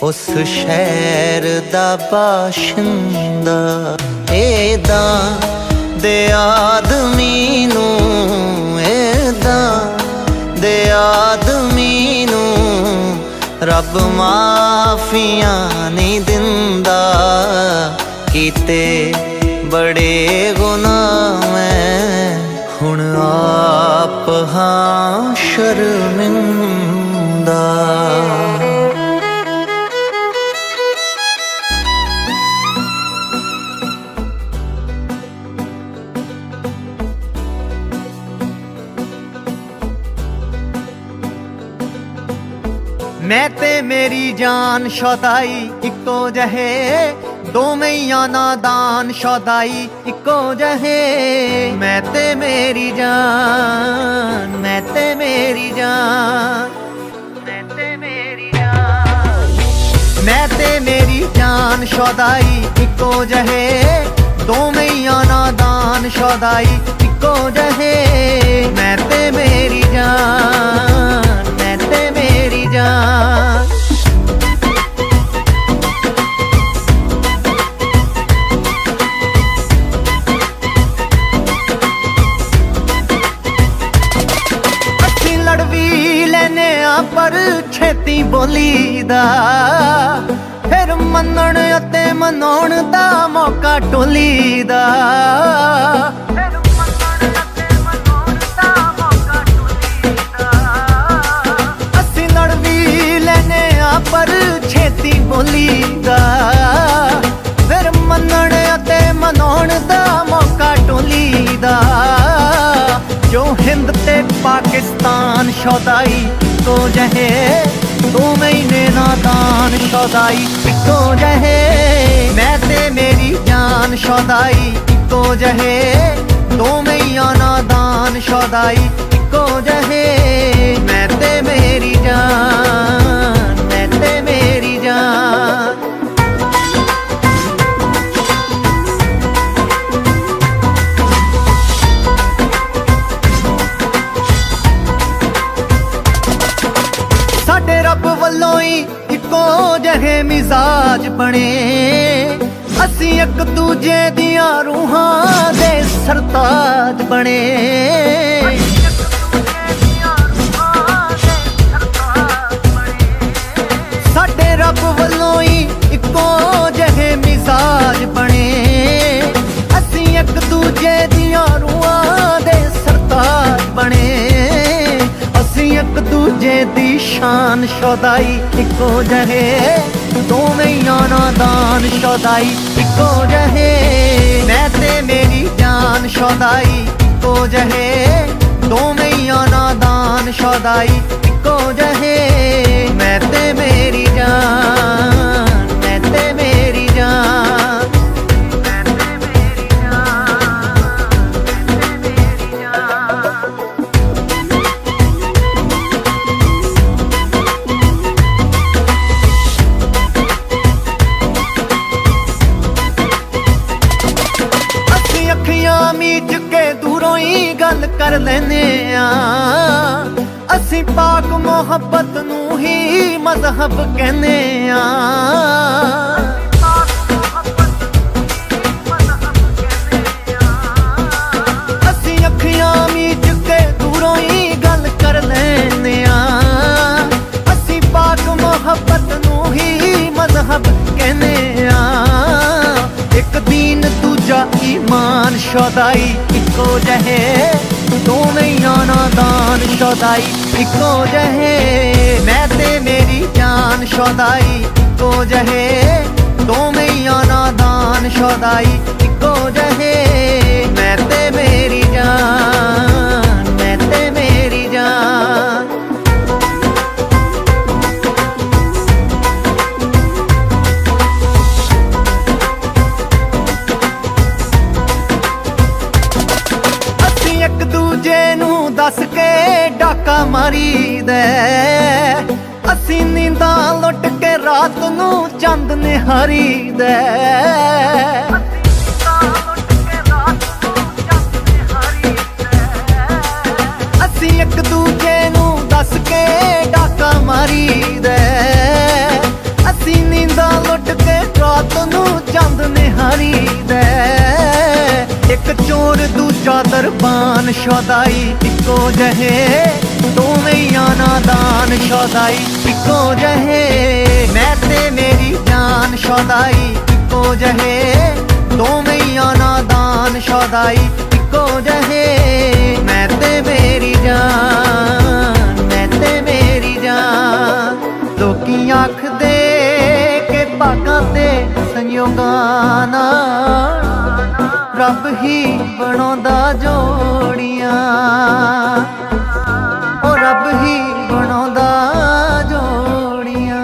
ਉਸ ਸ਼ਹਿਰ ਦਾ ਬਾਸ਼ਿੰਦਾ, ਏਦਾਂ ਦੇ ਆਦਮੀ ਨੂੰ, ਏਦਾਂ ਦੇ ਆਦਮੀ ਨੂੰ ਰੱਬ ਮਾਫੀਆਂ ਨਹੀਂ ਦਿੰਦਾ। ਕੀਤੇ ਬੜੇ ਗੁਨਾਹ ਮੈਂ ਹੁਣ ਆਪ ਹਾਂ ਸ਼ਰਮਿੰਦਾ। मैं ते मेरी जान शौदाई इको जहे, दोवें नादान शौदाई इको जहे। मैं ते मेरी जान, मैं ते मेरी जान, मैं ते मेरी जान, मैं ते मेरी जान शौदाई इको जहे, दोवें नादान शौदाई इको जहे। मैं ते मेरी जान, मैं ते मेरी जान। अच्छी लड़वी लेने पर छेती बोली दा, फिर मनण अते मनाउण दा मौका टोली दा। पर छेती बोली दा, फिर मनण अते मनाउण दा मौका टोली दा। जो हिंद ते पाकिस्तान शौदाई इको जहे, 2 महीने नादान शौदाई इको जहे। मैं ते मेरी जान शौदाई इको जहे, 2 महीना नादान शौदाई इको जहे। मैं ते मेरी जान, मैं ते मेरी जान। साडे रब वल्लों ही इको जहे मिजाज बने, असी एक दूजे दियां रूहां दे सरताज बने। साडे रब वल्लों ही इको जहे मिजाज बने, असी एक दूजे दियां रूहां दे सरताज बने। असी एक दूजे दी शान शौदाई इको जहे, 2 महीना नादान शौदाई इको जहे। मैं ते मेरी जान शौदाई इको जहे, 2 महीना नादान शौदाई इको जहे। मैं ते मेरी जान, मैं ते मेरी जान, मैं ते मेरी जान, मैं ते मेरी जान। असी अखियां मीच के दूरों ही गल कर लेने आ, असी पाक मोहब्बत नू ही मजहब कहने आ। असी अखियां मीच के दूरों ही गल कर लेने आ, असी पाक मोहब्बत नू ही मजहब कहने आ। एक दीन दूजा ईमान शौदाई इको जहे, 2 महीना नादान शौदाई इको जहे। मैं ते मेरी जान शौदाई इको जहे, 2 महीना नादान शौदाई इको जहे। मैं ते मेरी जान, मैं ते मेरी जान। एक दूजे नू दस के डाका मारी दे, ਚੰਦ ਨਿਹਾਰੀ ਦੇ। ਅਸੀਂ ਇੱਕ ਦੂਜੇ ਨੂੰ ਦੱਸ ਕੇ ਡਾਕਾ ਮਾਰੀ ਦੇ। ਅਸੀਂ ਨੀਂਦਾਂ ਲੁੱਟ ਕੇ ਰਾਤ ਨੂੰ ਚੰਦ ਨਿਹਾਰੀ ਦੇ। ਇੱਕ ਚੋਰ ਦੂਜਾ ਦਰਬਾਨ ਸ਼ੌਦਾਈ ਇੱਕੋ ਜਿਹੇ ਦੋਵੇਂ ਨਾਦਾਨ ਸ਼ੌਦਾਈ ਇੱਕੋ ਜਿਹੇ। ਮੈਂ ਤੇ ਮੇਰੀ ਜਾਨ ਸ਼ੌਦਾਈ ਇੱਕੋ ਜਿਹੇ ਦੋਵੇਂ ਨਾਦਾਨ ਸ਼ੌਦਾਈ ਇੱਕੋ ਜਿਹੇ। ਮੈਂ ਤੇ ਮੇਰੀ ਜਾਨ, ਮੈਂ ਤੇ ਮੇਰੀ ਜਾਨ। ਲੋਕੀ ਆਖਦੇ ਕਿ ਭਾਗਾਂ ਤੇ ਸੰਯੋਗਾਂ ਨਾਲ ਰੱਬ ਹੀ ਬਣਾਉਂਦਾ ਜੋੜੀਆਂ, ਉਹ ਰੱਬ ਹੀ ਬਣਾਉਂਦਾ ਜੋੜੀਆਂ।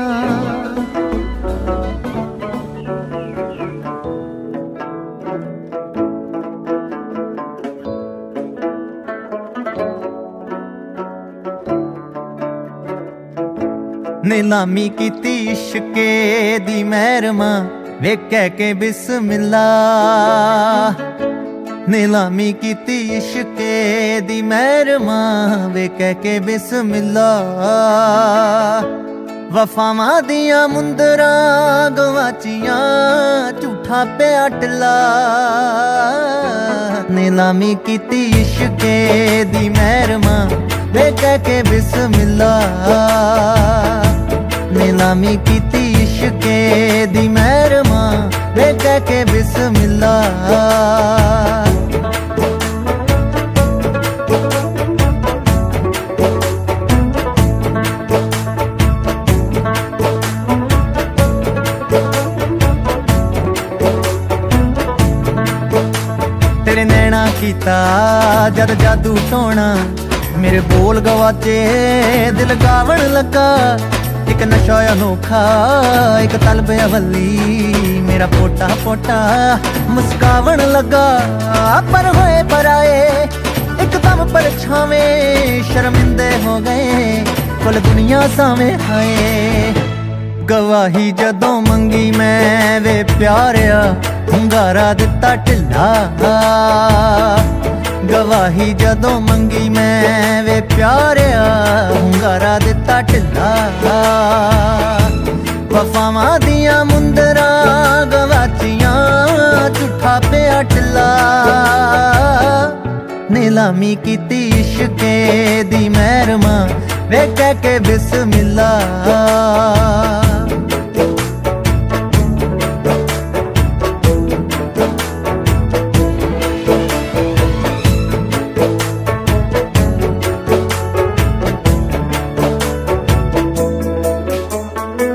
ਨੀਲਾਮੀ ਕੀਤੀ ਇਸ਼ਕੇ ਦੀ ਮਹਿਰਮਾ ਵੇ ਕਹਿ ਕੇ ਬਿਸਮਿल्ला। ਨੀਲਾਮੀ ਕੀਤੀ ਇਸ਼ਕੇ ਦੀ ਮਹਿਰਮਾ ਵੇ ਕਹਿ ਕੇ ਬਿਸਮਿल्ला। ਵਫਾਵਾਂ ਦੀਆਂ ਮੁੰਦਰਾਂ ਗਵਾਚੀਆਂ ਝੂਠਾ ਪਿਆ ਟਿੱਲਾ। ਨੀਲਾਮੀ ਕੀਤੀ ਇਸ਼ਕੇ ਦੀ ਮਹਿਰਮਾ ਵੇ ਕਹਿ ਕੇ ਬਿਸਮਿल्ला। नीलामी कीती इश्के दी मਹਿਰਮਾ वे कह के बिस्मिल्ला। तेरे नैना कीता जद जादू टोना मेरे बोल गवाचे दिल गावण लगा। एक नशा अनोखा एक तलब अवली मेरा पोटा पोटा मुस्कावन लगा। पर होए पर आए एकदम परछावे शर्मिंदे हो गए कुल दुनिया सामे आए। गवाही जदों मंगी मैं वे प्यारिया हुंगारा दिता ढिला। गवाही जदों मंगी मैं वे प्यारिया हुंगारा दिता ढिला। वफावां दियां मुंदरां गवाचियां झूठा पिया ढिला। नीलामी कीती इश्के दी मਹਿਰਮਾ वे कह के बिस्मिल्ला।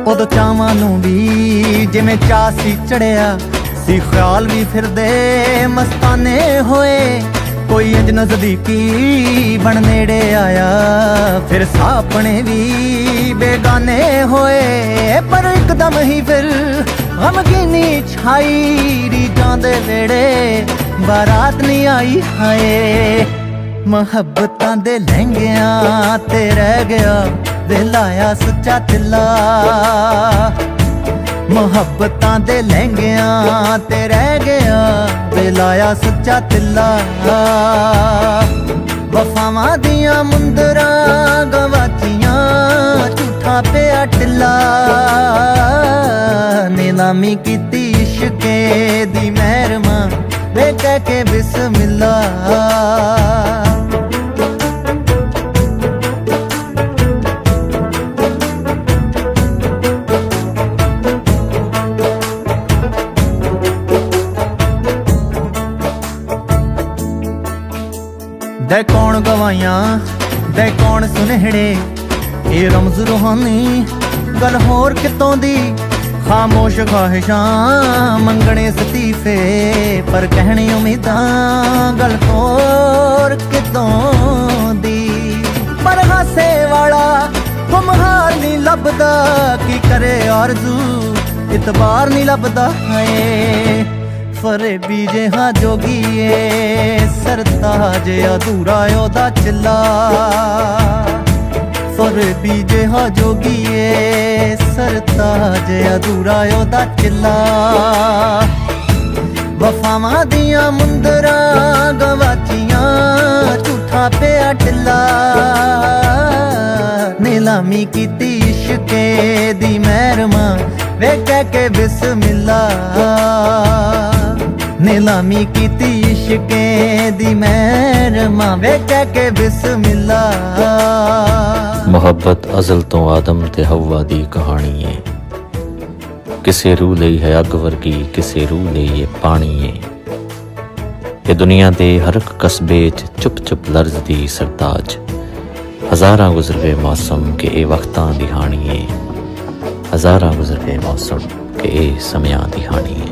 ਉਦੋਂ ਚਾਵਾਂ ਨੂੰ ਵੀ ਜਿਵੇਂ ਚਾਅ ਸੀ ਚੜਿਆ ਸੀ ਖਿਆਲ ਵੀ ਫਿਰਦੇ ਮਸਤਾਨੇ ਹੋਏ। ਕੋਈ ਇੰਜ ਨਜ਼ਦੀਕੀ ਬਣ ਨੇੜੇ ਆਇਆ ਫਿਰ ਸਾਪਣੇ ਵੀ ਬੇਗਾਨੇ ਹੋਏ। ਪਰ ਇੱਕਦਮ ਹੀ ਫਿਰ ਗਮਗੀਨੀ ਛਾਈ ਰੀਤਾਂ ਦੇ ਵੇੜੇ ਬਾਰਾਤ ਨਹੀਂ ਆਈ ਹਾਏ। ਮੁਹੱਬਤਾਂ ਦੇ ਲਹਿੰਗਿਆਂ ਤੇ ਰਹਿ ਗਿਆ ਦਿਲਾਇਆ ਸੱਚਾ ਦਿਲਾ। ਮੁਹੱਬਤਾਂ ਦੇ ਲਹਿੰਗਿਆਂ ਤੇ ਰਹਿ ਗਿਆ ਦਿਲਾਇਆ ਸੱਚਾ ਦਿਲਾ। ਵਫਾਵਾਂ ਦੀਆਂ ਮੁੰਦਰਾਂ ਗਵਾਚੀਆਂ ਝੂਠਾ ਪਿਆ ਢਿੱਲਾ। ਨੀਲਾਮੀ ਕੀਤੀ ਇਸ਼ਕੇ ਦੀ ਮਹਿਰਮਾ ਵੇ ਕਹਿ ਕੇ ਬਿਸਮਿल्ला। दे कौन गवाइयां दे कौन सुनहड़े ये रमज रूहानी गल होर कितों दी। खामोश ख्वाहिशां मंगने सतीफे पर कहनी उम्मीदां गल होर कितों दी। पर हासे वाला गुमहार नहीं लभदा की करे आरज़ू इतबार नहीं लभदा है। फरेबी जिहा जोगीए सरताज अधूरा ओदा चिल्ला। ਸੁਰਬੀ ਜਿਹਾ ਜੋਗੀਏ ਸਰਤਾਜ ਅਧੂਰਾ ਉਹਦਾ ਚਿੱਲਾ ਵਫਾਵਾਂ ਦੀਆਂ ਮੁੰਦਰਾਂ ਗਵਾਚੀਆਂ ਝੂਠਾ ਪਿਆ ਢਿੱਲਾ ਨੀਲਾਮੀ ਕੀਤੀ ਇਸ਼ਕੇ ਦੀ ਮਹਿਰਮਾ ਵੇ ਕਹਿ ਕੇ ਬਿਸਮਿल्ला नीलामी कीती इश्के दी महरमा वे कह के बिस्मिल्ला। मुहब्बत अज़ल तो आदम ते हव्वा दी कहानी है किसे रूह लई है अग वर्गी किसे रूह लई है पानी है ये दुनिया दे हर एक कस्बे च चुप चुप लर्ज़दी सरताज हज़ारां गुज़रवे मौसम के ए वक्तां दी हानी है हज़ारां गुज़रवे मौसम के ए समयां दी हानी है।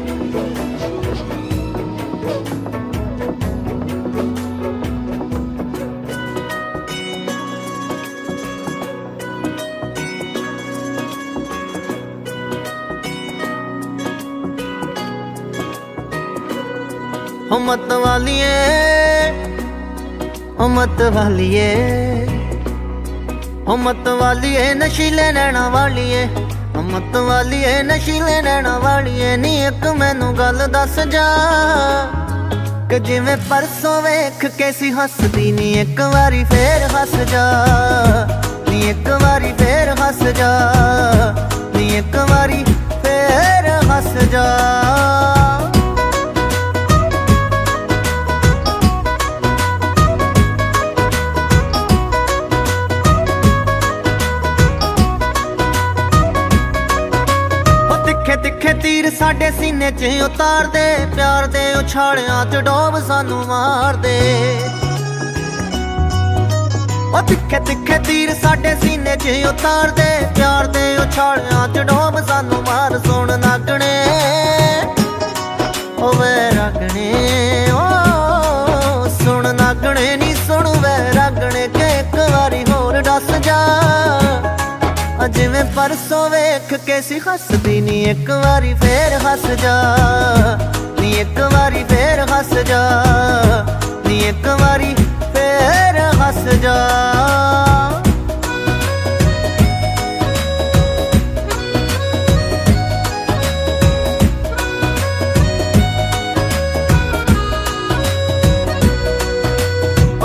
मत वालिए मत वालिए मत वालिए नशीले नैना वालिए मत वालिए नशीले नैना वालिए नी एक मैनू गल दस जा कि जिवें परसों वेख के सी हसदी नी एक वारी फेर हस जा नी एक वारी फेर हस जा नी एक वारी फेर हस जा। तिखे तीर साडे सीने च उतार दे प्यार दे उछालियां च डोब सानू मार दे ओ तिखे तिखे तीर साडे सीने च उतार दे प्यार दे उछालियां च डोब सानू मार सुन नागणे ओ वे रागणे ओ सुन नागणे नी सुन वे रागणे के एक वारी होर दस जा जिवें परसों वेख के सी हसदी नी एक वारी फेर हस जा नी एक वारी फेर हस जा नी एक वारी फेर हस जा।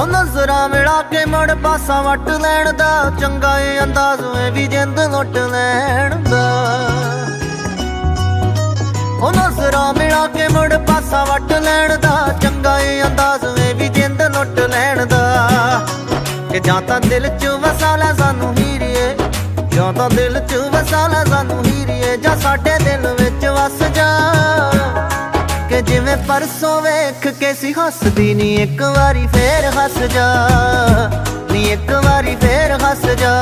नजरा मिला के मुड़ पासा वट लैण दा चंगा ए अंदाज में भी जिंद लुट लैण दा ओ नजरा मिला के मुड़ पासा वट लैण दा चंगा ए अंदाज में भी जिंद लुट लैण दा कि जां तां दिल च वसा लै सानू हीरिए जां तां दिल च वसा लै सानू हीरिए जां साडे दिल विच वस जा कि जिवें परसों वेख के सी हसदी नी एक वारी फेर हस जा नी एक वारी फेर हस जा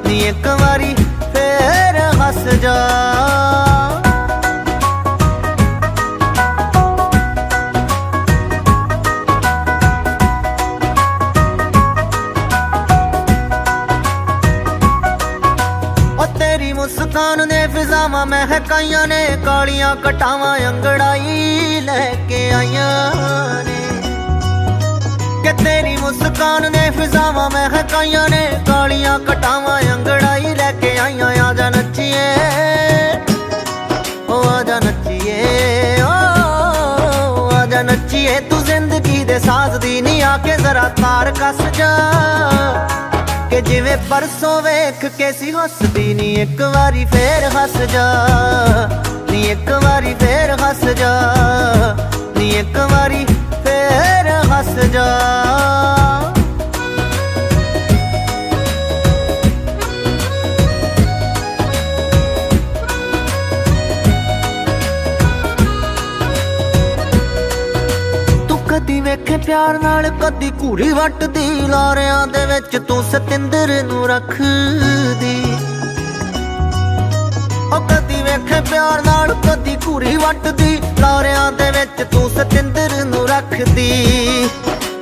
नी एक वारी फेर हस जा। तेरी मुस्कान ने फिजावां महकाइयां ने कालियां कटावां अंगड़ाई लैके आइयां ने कि तेरी मुस्कान ने फिजावां महकाइयां ने कालियां कटावां अंगड़ाई लैके आइयां आजा नच्चिए ओ आजा नच्चिए ओ आजा नच्चिए तू जिंदगी दे साज दी नी आके जरा तार कस जा कि जिवें परसों वेख के सी हसदी नी एक वारी फेर हस जा नी एक वारी फेर हस जा नी एक वारी फेर हस जा। कदी वेखे प्यार नाल कदी घूरी वटदी लारियां दे विच तू सतिंदर नू रखदी ओ कदी वेखे प्यार नाल कदी घूरी वटदी लारियां दे विच तू सतिंदर नू रखदी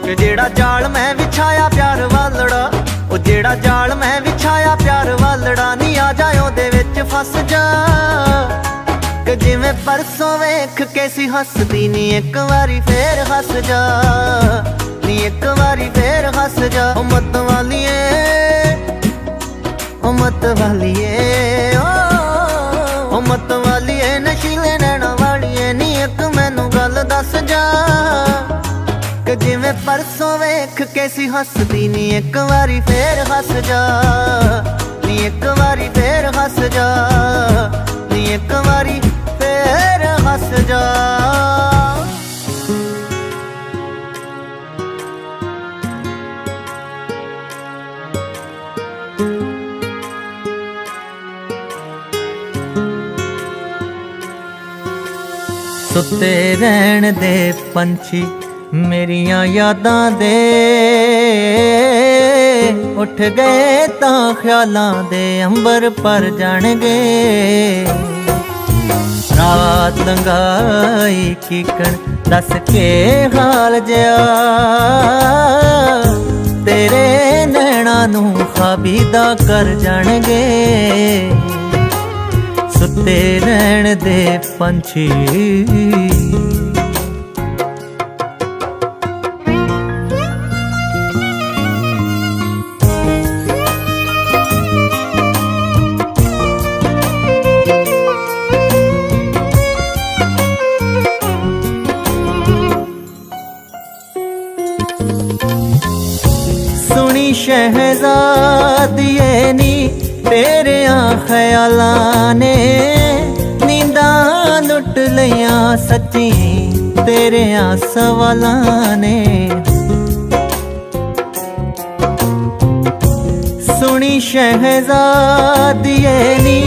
कि जेड़ा जाल मैं विछाया प्यार वालड़ा ओ जेड़ा जाल मैं विछाया प्यार वालड़ा नी आ जाए ओदे विच फस जा कि जिवें परसों वेख के सी हसदी नी एक वारी फेर हस जा नी एक वारी फेर हस जा। मत वालिए ओ मत वालिए ओ मत वालिए नशीले नैना वालिए नी एक मैनू गल दस जा कि जिवें परसों वेख के सी हसदी नी एक वारी फेर हस जा नी एक वारी फेर हस जा नी एक वारी फेर हस जा सुते रहन दे पंछी मेरियां यादां दे उठ गए तां ख्यालां दे अंबर पर जाणगे रात लंघाई कीकण दस के हाल जिया तेरे नैना नू खाबीदा कर जाणगे सुते रहन दे पंछी सुनी शहजादिए नी तेरे ख्यालां ने नींदां लुट लियां सच्ची तेरे सवालां ने सुनी शहजादिए नी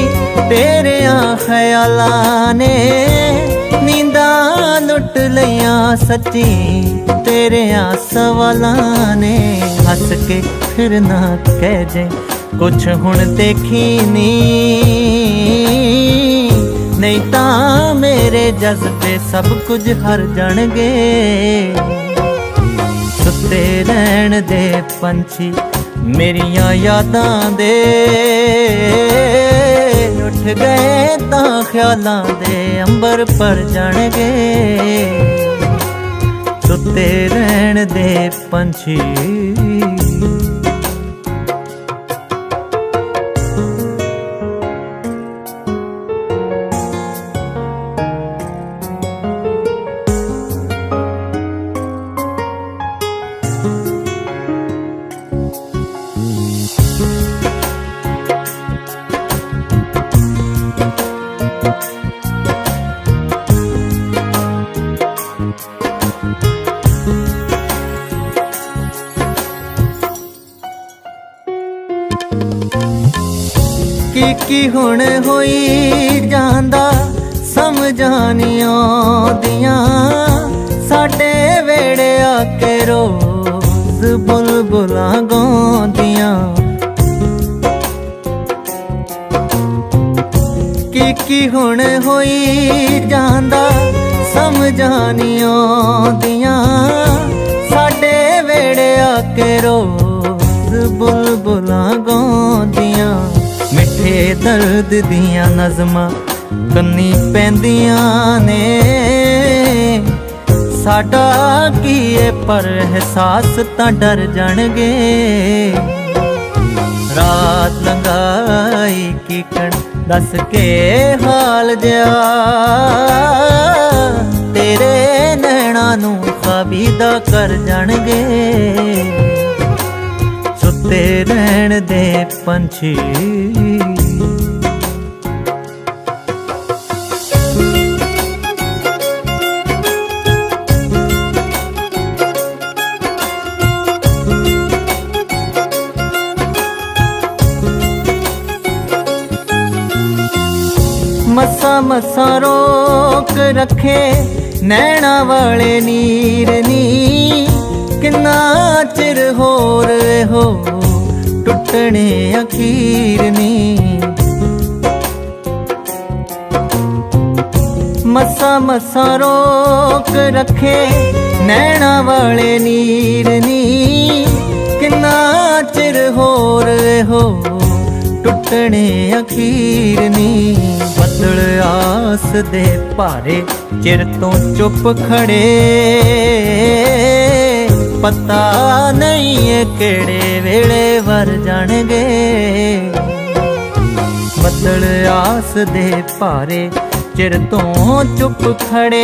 तेरे ख्यालां ने नींदां लुट लियां सच्ची तेरे सवालां ने हस के फिर ना कह जे कुछ हुण देखी नी नहीं तां मेरे जज्बे सब कुछ हर जाणगे सुते रहन दे पंछी मेरियां यादां दे उठ गए तां ख्यालां दे अंबर पर जाणगे सुते रहन दे पंछी की हुण होई जांदा समझां नी आउंदियां साडे वेड़े आके रोज बुलबुलां गाउंदियां की हुण होई जांदा समझां नी आउंदियां साडे वेड़े आके रोज बुलबुलां गाउंदियां मिठे दर्द दियां नज़मां कन्नी पैंदियां ने साडा की पर एहसास तां डर जाणगे रात लंघाई कीकण दस के हाल जिया तेरे नैना नू खाबीदा कर जाणगे सुते रहन दे पंछी मसा मसा रोक रखे नैना वाले नीर नी किन्ना चिर होर हो टुटने अखीर नी मसा मसा रोक रखे नैना वाले नीर नी किन्ना चिर होर हो टुटने अखीर नी बदल आस दे भारे चिर तो चुप खड़े पता नहीं है केड़े वेले वर जाणगे ਬੱਦਲ ਆਸ ਦੇ ਭਾਰੇ ਚਿਰ ਤੋਂ ਚੁੱਪ ਖੜੇ,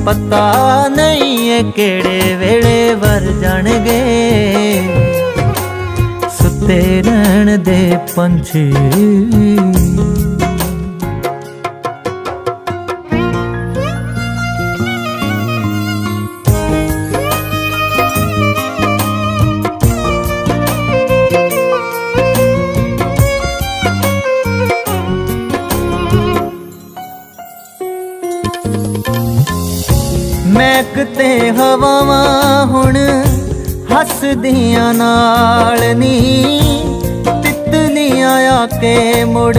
ਪਤਾ ਨਹੀਂ ਏ ਕਿਹੜੇ ਵੇਲੇ ਵਰ ਜਾਣਗੇ ਸੁੱਤੇ ਰਹਿਣ ਦੇ ਪੰਛੀ। ਮਹਿਕਤੇ ਹਵਾਵਾਂ ਹੁਣ ਹੱਸਦੀਆਂ ਨਾਲ ਨੀ, ਤਿਤਲੀਆਂ ਆ ਕੇ ਮੁੜ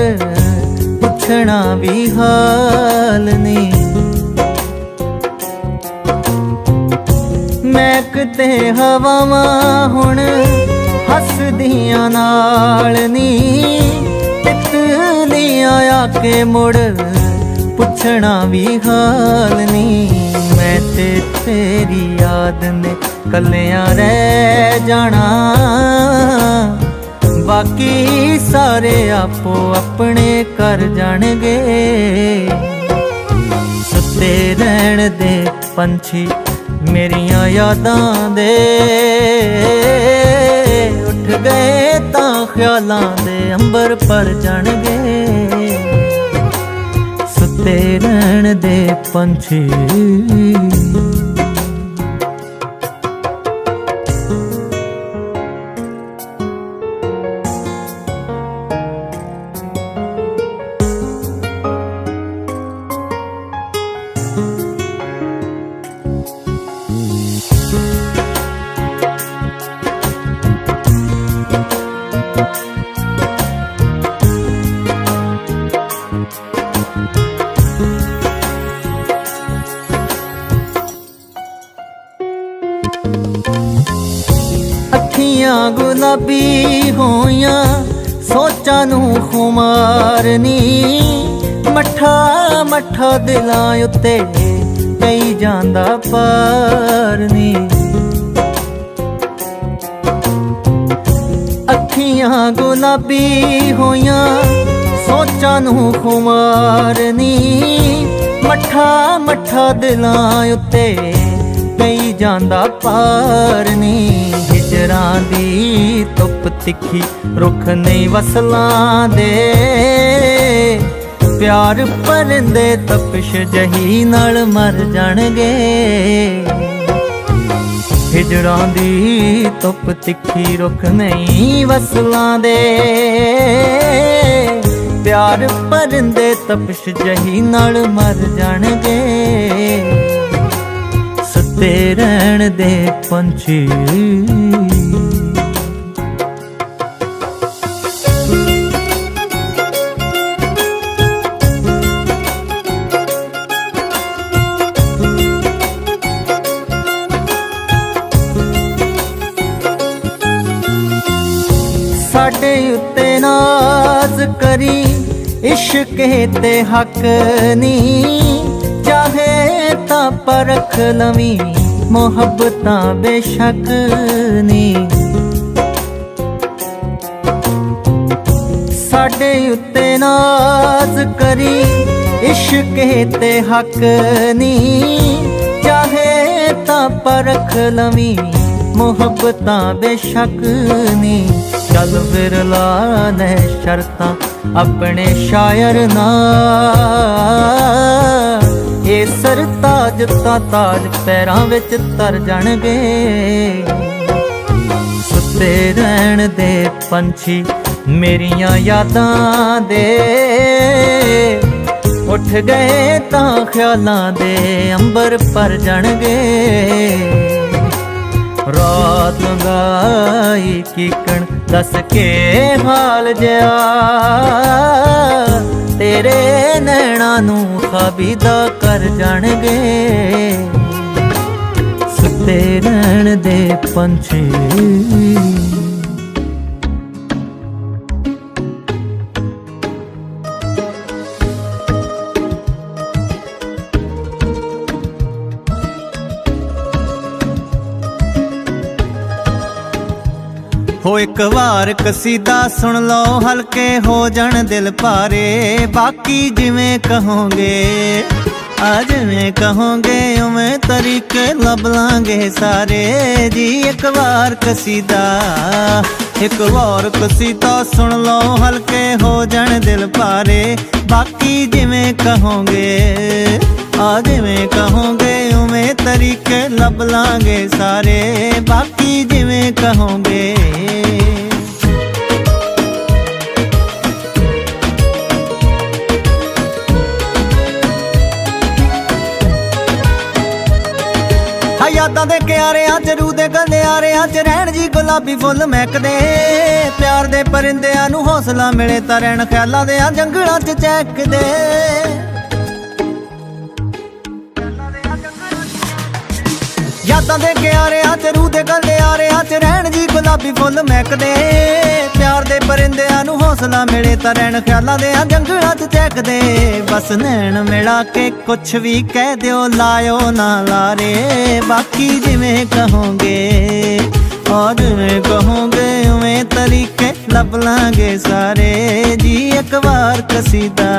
ਪੁੱਛਣਾ ਵੀ ਹਾਲ ਨੀ। ਮਹਿਕਤੇ ਹਵਾਵਾਂ ਹੁਣ ਹੱਸਦੀਆਂ ਨਾਲ ਨੀ, ਤਿਤਲੀਆਂ ਆ ਕੇ ਮੁੜ ਪੁੱਛਣਾ ਵੀ ਹਾਲ ਨੀ। ਮੈਂ ਤੇ ਤੇਰੀ ਯਾਦ ਨੇ ਕੱਲਿਆਂ ਰਹਿ ਜਾਣਾ, ਬਾਕੀ ਸਾਰੇ ਆਪੋ ਆਪਣੇ ਕਰ ਜਾਣਗੇ ਸੁੱਤੇ ਰਹਿਣ ਦੇ ਪੰਛੀ ਮੇਰੀਆਂ ਯਾਦਾਂ ਦੇ। ਉੱਠ ਗਏ ਤਾਂ ਖਿਆਲਾਂ ਦੇ ਅੰਬਰ ਭਰ ਜਾਣਗੇ ਸੁੱਤੇ ਰਹਿਣ ਦੇ ਪੰਛੀ। ਅੱਖੀਆਂ ਗੁਲਾਬੀ ਹੋਈਆਂ ਸੋਚਾਂ ਨੂੰ ਖੁਮਾਰਨੀ, ਮੱਠਾ ਮੱਠਾ ਦਿਲਾਂ ਉੱਤੇ ਕਈ ਜਾਂਦਾ ਪਾਰਨੀ। ਅੱਖੀਆਂ ਗੁਲਾਬੀ ਹੋਈਆਂ ਸੋਚਾਂ ਨੂੰ ਖੁਮਾਰਨੀ, ਮੱਠਾ ਮੱਠਾ ਦਿਲਾਂ ਉੱਤੇ ਕਈ ਜਾਂਦਾ ਪਾਰਨੀ। ਹਿਜਰਾਂ ਦੀ ਧੁੱਪ ਤਿੱਖੀ ਰੁੱਖ ਨਹੀਂ ਵਸਲਾਂ ਦੇ, ਪਿਆਰ ਪਰੰਦੇ ਤਪਸ਼ ਜਹੀ ਨਾਲ ਮਰ ਜਾਣਗੇ। ਹਿਜਰਾਂ ਦੀ ਧੁੱਪ ਤਿੱਖੀ ਰੁੱਖ ਨਹੀਂ ਵਸਲਾਂ ਦੇ, ਪਿਆਰ ਪਰੰਦੇ ਤਪਸ਼ ਜਹੀ ਨਾਲ ਮਰ ਜਾਣਗੇ ਸੁੱਤੇ ਰਹਿਣ ਦੇ ਪੰਛੀ। ਸਾਡੇ ਉੱਤੇ ਨਾਜ਼ ਕਰੀ ਇਸ਼ਕੇ ਤੇ ਹੱਕ ਨੀ, ਚਾਹੇ ਤਾਂ ਪਰਖ ਲਵੀਂ ਮੁਹੱਬਤਾਂ ਬੇਸ਼ੱਕ ਨੀ। ਸਾਡੇ ਉੱਤੇ ਨਾਜ਼ ਕਰੀ ਇਸ਼ਕੇ ਤੇ ਹੱਕ ਨੀ, ਚਾਹੇ ਤਾਂ ਪਰਖ ਲਵੀਂ ਮੁਹੱਬਤਾਂ ਬੇਸ਼ੱਕ ਨੀ। ਚੱਲ ਫਿਰ ਲਾ ਲੈ ਸ਼ਰਤਾਂ ਆਪਣੇ ਸ਼ਾਇਰ ਨਾਲ, ਇਹ ਸਰਤਾਜ ਤਾਂ ਤਾਜ ਪੈਰਾਂ ਵਿੱਚ ਤਰ ਜਾਣਗੇ ਸੁੱਤੇ ਰਹਿਣ ਦੇ ਪੰਛੀ ਮੇਰੀਆਂ ਯਾਦਾਂ ਦੇ। ਉੱਠ ਗਏ ਤਾਂ ਖਿਆਲਾਂ ਦੇ ਅੰਬਰ ਭਰ ਜਾਣਗੇ ਰਾਤ ਲੰਘਾਈ ਕੀਕਣ ਦੱਸ ਕੇ ਹਾਲ ਜਿਆ, ਤੇਰੇ ਨੈਣਾਂ ਨੂੰ ਖਾਬੀਦਾ ਕਰ ਜਾਣਗੇ ਸੁੱਤੇ ਰਹਿਣ ਦੇ ਪੰਛੀ। ਹੋ ਇੱਕ ਵਾਰ ਕਸੀਦਾ ਸੁਣ ਲਓ ਹਲਕੇ ਹੋ ਜਾਣ ਦਿਲ ਭਾਰੇ ਬਾਕੀ ਜਿਵੇਂ ਕਹੋਗੇ ਆ ਜਿਵੇਂ ਕਹੋਗੇ ਉਵੇਂ ਤਰੀਕੇ ਲੱਭ ਲਾਂਗੇ ਸਾਰੇ ਜੀ ਇੱਕ ਵਾਰ ਕਸੀਦਾ ਸੁਣ ਲਓ ਹਲਕੇ ਹੋ ਜਾਣ ਦਿਲ ਭਾਰੇ ਬਾਕੀ ਜਿਵੇਂ ਕਹੋਗੇ ਆ ਜਿਵੇਂ ਕਹੋਗੇ ਉਵੇਂ ਤਰੀਕੇ ਲੱਭ ਲਾਂਗੇ ਸਾਰੇ ਬਾਕੀ ਜਿਵੇਂ ਕਹੋਗੇ ਯਾਦਾਂ ਦੇ ਕਿਆਰਿਆਂ ਚ ਰੂਹ ਦੇ ਗਲਿਆਰਿਆਂ ਚ ਰਹਿਣ ਜੀ ਗੁਲਾਬੀ ਫੁੱਲ ਮਹਿਕਦੇ ਪਿਆਰ ਦੇ ਪਰਿੰਦਿਆਂ ਨੂੰ ਹੌਸਲਾ ਮਿਲੇ ਤਾਂ ਰਹਿਣ ਖਿਆਲਾਂ ਦੇ ਜੰਗਲਾਂ ਚ ਚਹਿਕਦੇ ਯਾਦਾਂ ਦੇ ਕਿਆਰਿਆਂ ਚ ਰੂਹ ਦੇ ਗਲਿਆਰਿਆਂ ਚ ਰਹਿਣ ਜੀ ਗੁਲਾਬੀ ਫੁੱਲ ਮਹਿਕਦੇ ਪਿਆਰ ਦੇ ਪਰਿੰਦਿਆਂ ਨੂੰ ਹੌਸਲਾ ਮਿਲੇ ਤਾਂ ਰਹਿਣ ਖਿਆਲਾਂ ਦੇ ਜੰਗਲਾਂ ਚ ਚਹਿਕਦੇ ਬਸ ਨੈਣ ਮਿਲਾ ਕੇ ਕੁਛ ਵੀ ਕਹਿ ਦਿਓ ਲਾਇਓ ਨਾ ਲਾਰੇ ਬਾਕੀ ਜਿਵੇਂ ਕਹੋਗੇ ਆ ਜਿਵੇਂ ਕਹੋਗੇ ਉਵੇਂ ਤਰੀਕੇ ਲੱਭ ਲਾਂਗੇ ਸਾਰੇ ਜੀ ਇੱਕ ਵਾਰ ਕਸੀਦਾ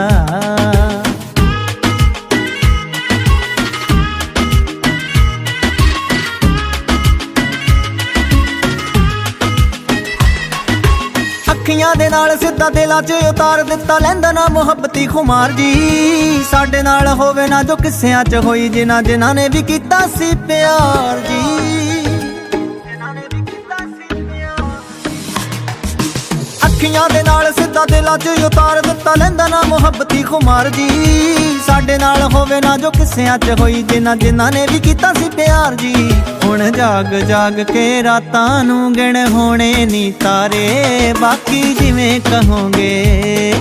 ਅੱਖੀਆਂ ਦੇ ਨਾਲ ਸਿੱਧਾ ਦਿਲਾਂ 'ਚ ਉਤਾਰ ਦਿੱਤਾ ਲੈਂਦਾ ਨਾ ਮੁਹੱਬਤੀ ਖੁਮਾਰ ਜੀ ਸਾਡੇ ਨਾਲ ਹੋਵੇ ਨਾ ਜੋ ਕਿੱਸਿਆਂ 'ਚ ਹੋਈ ਜਿਨ੍ਹਾਂ ਨੇ ਵੀ ਕੀਤਾ ਸੀ ਪਿਆਰ ਜੀ ਅੱਖੀਆਂ ਦੇ ਨਾਲ ਸਿੱਧਾ ਦਿਲਾਂ 'ਚ ਉਤਾਰ ਦਿੱਤਾ ਲੈਂਦਾ ਨਾ ਮੁਹੱਬਤੀ ਖੁਮਾਰ ਜੀ ਸਾਡੇ ਨਾਲ ਹੋਵੇ ਨਾ ਜੋ ਕਿੱਸਿਆਂ 'ਚ ਹੋਈ ਜਿਨ੍ਹਾਂ ਨੇ ਵੀ ਕੀਤਾ ਸੀ ਪਿਆਰ ਜੀ ਹੁਣ ਜਾਗ ਕੇ ਰਾਤਾਂ ਨੂੰ ਗਿਣ ਹੋਣੇ ਨੀ ਤਾਰੇ ਬਾਕੀ ਜਿਵੇਂ ਕਹੋਗੇ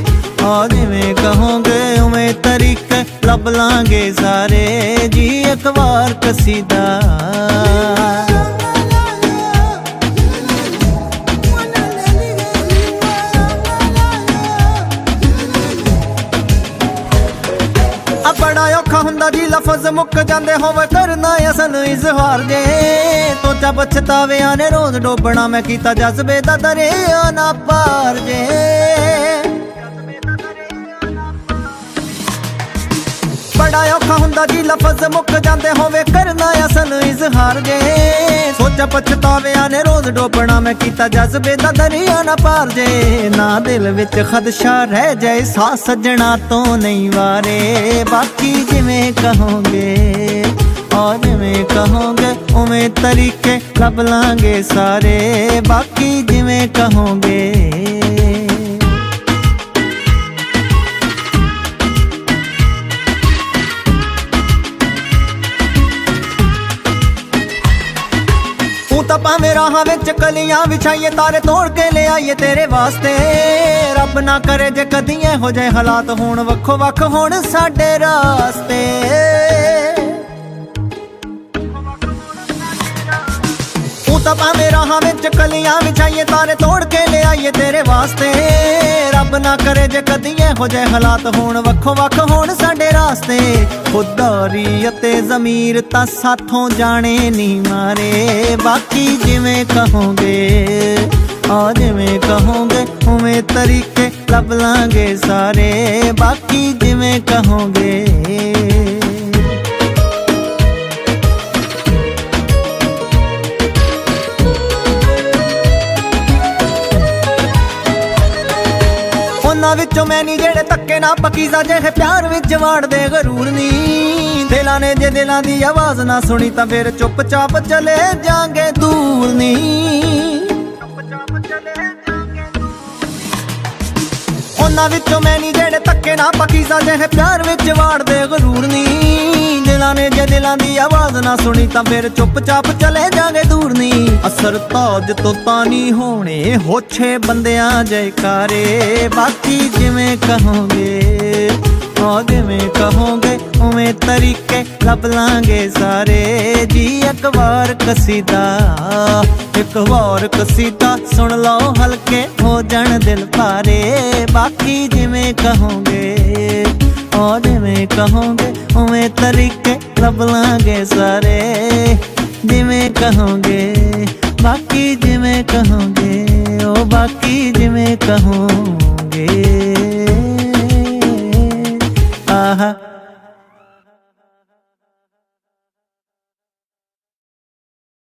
ਆ ਜਿਵੇਂ ਕਹੋਗੇ ਉਵੇਂ ਤਰੀਕੇ ਲੱਭ ਲਾਂਗੇ ਸਾਰੇ ਜੀ ਇੱਕ ਵਾਰ ਕਸੀਦਾ ਬੜਾ ਔਖਾ ਹੁੰਦਾ ਜੀ ਲਫ਼ਜ਼ ਮੁੱਕ ਜਾਂਦੇ ਹੋਵੇ ਕਰਨਾ ਅਸਲ ਇਜ਼ਹਾਰ ਜੇ ਤੋਚਾ ਪਛਤਾਵਿਆਂ ਨੇ ਰੋਜ਼ ਡੋਬਣਾ ਮੈਂ ਕੀਤਾ ਜਜ਼ਬੇ ਦਾ ਦਰਿਆ ਨਾ ਪਾਰ ਜੇ ਬੜਾ ਔਖਾ ਹੁੰਦਾ ਜੀ ਲਫ਼ਜ਼ ਮੁੱਕ ਜਾਂਦੇ ਹੋਵੇ ਕਰਨਾ ਅਸਲ ਇਜ਼ਹਾਰ ਜੇ ਸੋਚਾ ਪਛਤਾਵਿਆਂ ਨੇ ਰੋਜ਼ ਡੋਬਣਾ ਮੈਂ ਕੀਤਾ ਜਜ਼ਬੇ ਦਾ ਦਰਿਆ ਨਾ ਪਾਰ ਜੇ ਨਾ ਦਿਲ ਵਿੱਚ ਖਦਸ਼ਾ ਰਹਿ ਜਾਏ ਸਾਹ ਸੱਜਣਾ ਤੋਂ ਨਹੀਂ ਵਾਰੇ ਬਾਕੀ ਜਿਵੇਂ ਕਹੋਗੇ ਆ ਜਿਵੇਂ ਕਹੋਗੇ ਉਵੇਂ ਤਰੀਕੇ ਲੱਭ ਲਾਂਗੇ ਸਾਰੇ ਬਾਕੀ ਜਿਵੇਂ ਕਹੋਗੇ ਤਾਂ ਭਾਵੇਂ ਰਾਹਾਂ ਵਿੱਚ ਕਲੀਆਂ ਵਿਛਾਈਏ ਤਾਰੇ ਤੋੜ ਕੇ ਲਿਆਈਏ ਤੇਰੇ ਵਾਸਤੇ ਰੱਬ ਨਾ ਕਰੇ ਜੇ ਕਦੀ ਇਹੋ ਜਿਹੇ ਹਾਲਾਤ ਹੋਣ ਵੱਖੋ ਵੱਖ ਹੋਣ ਸਾਡੇ ਰਾਸਤੇ ਤਾਂ ਭਾਵੇਂ ਰਾਹਾਂ ਵਿੱਚ ਕਲੀਆਂ ਵਿਛਾਈਏ ਤਾਰੇ ਤੋੜ ਕੇ ਲਿਆਈਏ ਤੇਰੇ ਵਾਸਤੇ ਰੱਬ ਨਾ ਕਰੇ ਜੇ ਕਦੀ ਇਹੋ ਜਿਹੇ ਹਾਲਾਤ ਹੋਣ ਵੱਖੋ ਵੱਖ ਹੋਣ ਸਾਡੇ ਰਾਸਤੇ ਖੁਦਦਾਰੀ ਅਤੇ ਜ਼ਮੀਰ ਤਾਂ ਸਾਥੋਂ ਜਾਣੇ ਨਹੀਂ ਮਾਰੇ ਬਾਕੀ ਜਿਵੇਂ ਕਹੋਗੇ ਆ ਜਿਵੇਂ ਕਹੋਗੇ ਉਵੇਂ ਤਰੀਕੇ ਲੱਭ ਲਾਂਗੇ ਸਾਰੇ ਬਾਕੀ ਜਿਵੇਂ ਕਹੋਗੇ ਉਹਨਾਂ ਵਿੱਚੋਂ ਮੈਂ ਨੀ ਜਿਹੜੇ ਧੱਕੇ ਨਾ ਪਕੀਜ਼ਾ ਜਿਹੇ ਪਿਆਰ ਵਿੱਚ ਵਾੜਦੇ ਗਰੂਰ ਨੀ ਦਿਲਾਂ ਨੇ ਜੇ ਦਿਲਾਂ ਦੀ ਆਵਾਜ਼ ਨਾ ਸੁਣੀ ਤਾਂ ਫਿਰ ਚੁੱਪਚਾਪ ਚਲੇ ਜਾਾਂਗੇ ਦੂਰ ਨੀ ਉਹਨਾਂ ਵਿੱਚੋਂ ਮੈਂ ਨੀ ਜਿਹੜੇ ਧੱਕੇ ਨਾ ਪਕੀਜ਼ਾ ਜਿਹੇ ਪਿਆਰ ਵਿੱਚ ਵਾੜਦੇ ਗਰੂਰ ਨੀ ਦਿਲਾਂ ਨੇ ਜੇ ਦਿਲਾਂ ਦੀ ਆਵਾਜ਼ ਨਾ ਸੁਣੀ ਤਾਂ ਫਿਰ ਚੁੱਪਚਾਪ ਚਲੇ ਜਾਾਂਗੇ ਦੂਰ ਨੀ ਅਸਰ ਤਾਜ ਤੋਂ ਤਾਂ ਨਹੀਂ ਹੋਣੇ ਹੋਛੇ ਬੰਦਿਆਂ ਜੈਕਾਰੇ ਬਾਕੀ ਜਿਵੇਂ ਕਹੋਗੇ ਆ ਜਿਵੇਂ ਕਹੋਗੇ ਉਵੇਂ ਤਰੀਕੇ ਲੱਭ ਲਾਂਗੇ ਸਾਰੇ ਜੀ ਇੱਕ ਵਾਰ ਕਸੀਦਾ ਸੁਣ ਲਓ ਹਲਕੇ ਹੋ ਜਾਣ ਦਿਲ ਭਾਰੇ ਬਾਕੀ ਜਿਵੇਂ ਕਹੋਗੇ ਆ ਜਿਵੇਂ ਕਹੋਗੇ ਉਵੇਂ ਤਰੀਕੇ ਲੱਭ ਲਾਂਗੇ ਸਾਰੇ ਜਿਵੇਂ ਕਹੋਗੇ बाकी जिवें कहोगे ओ बाकी जिवें कहोगे।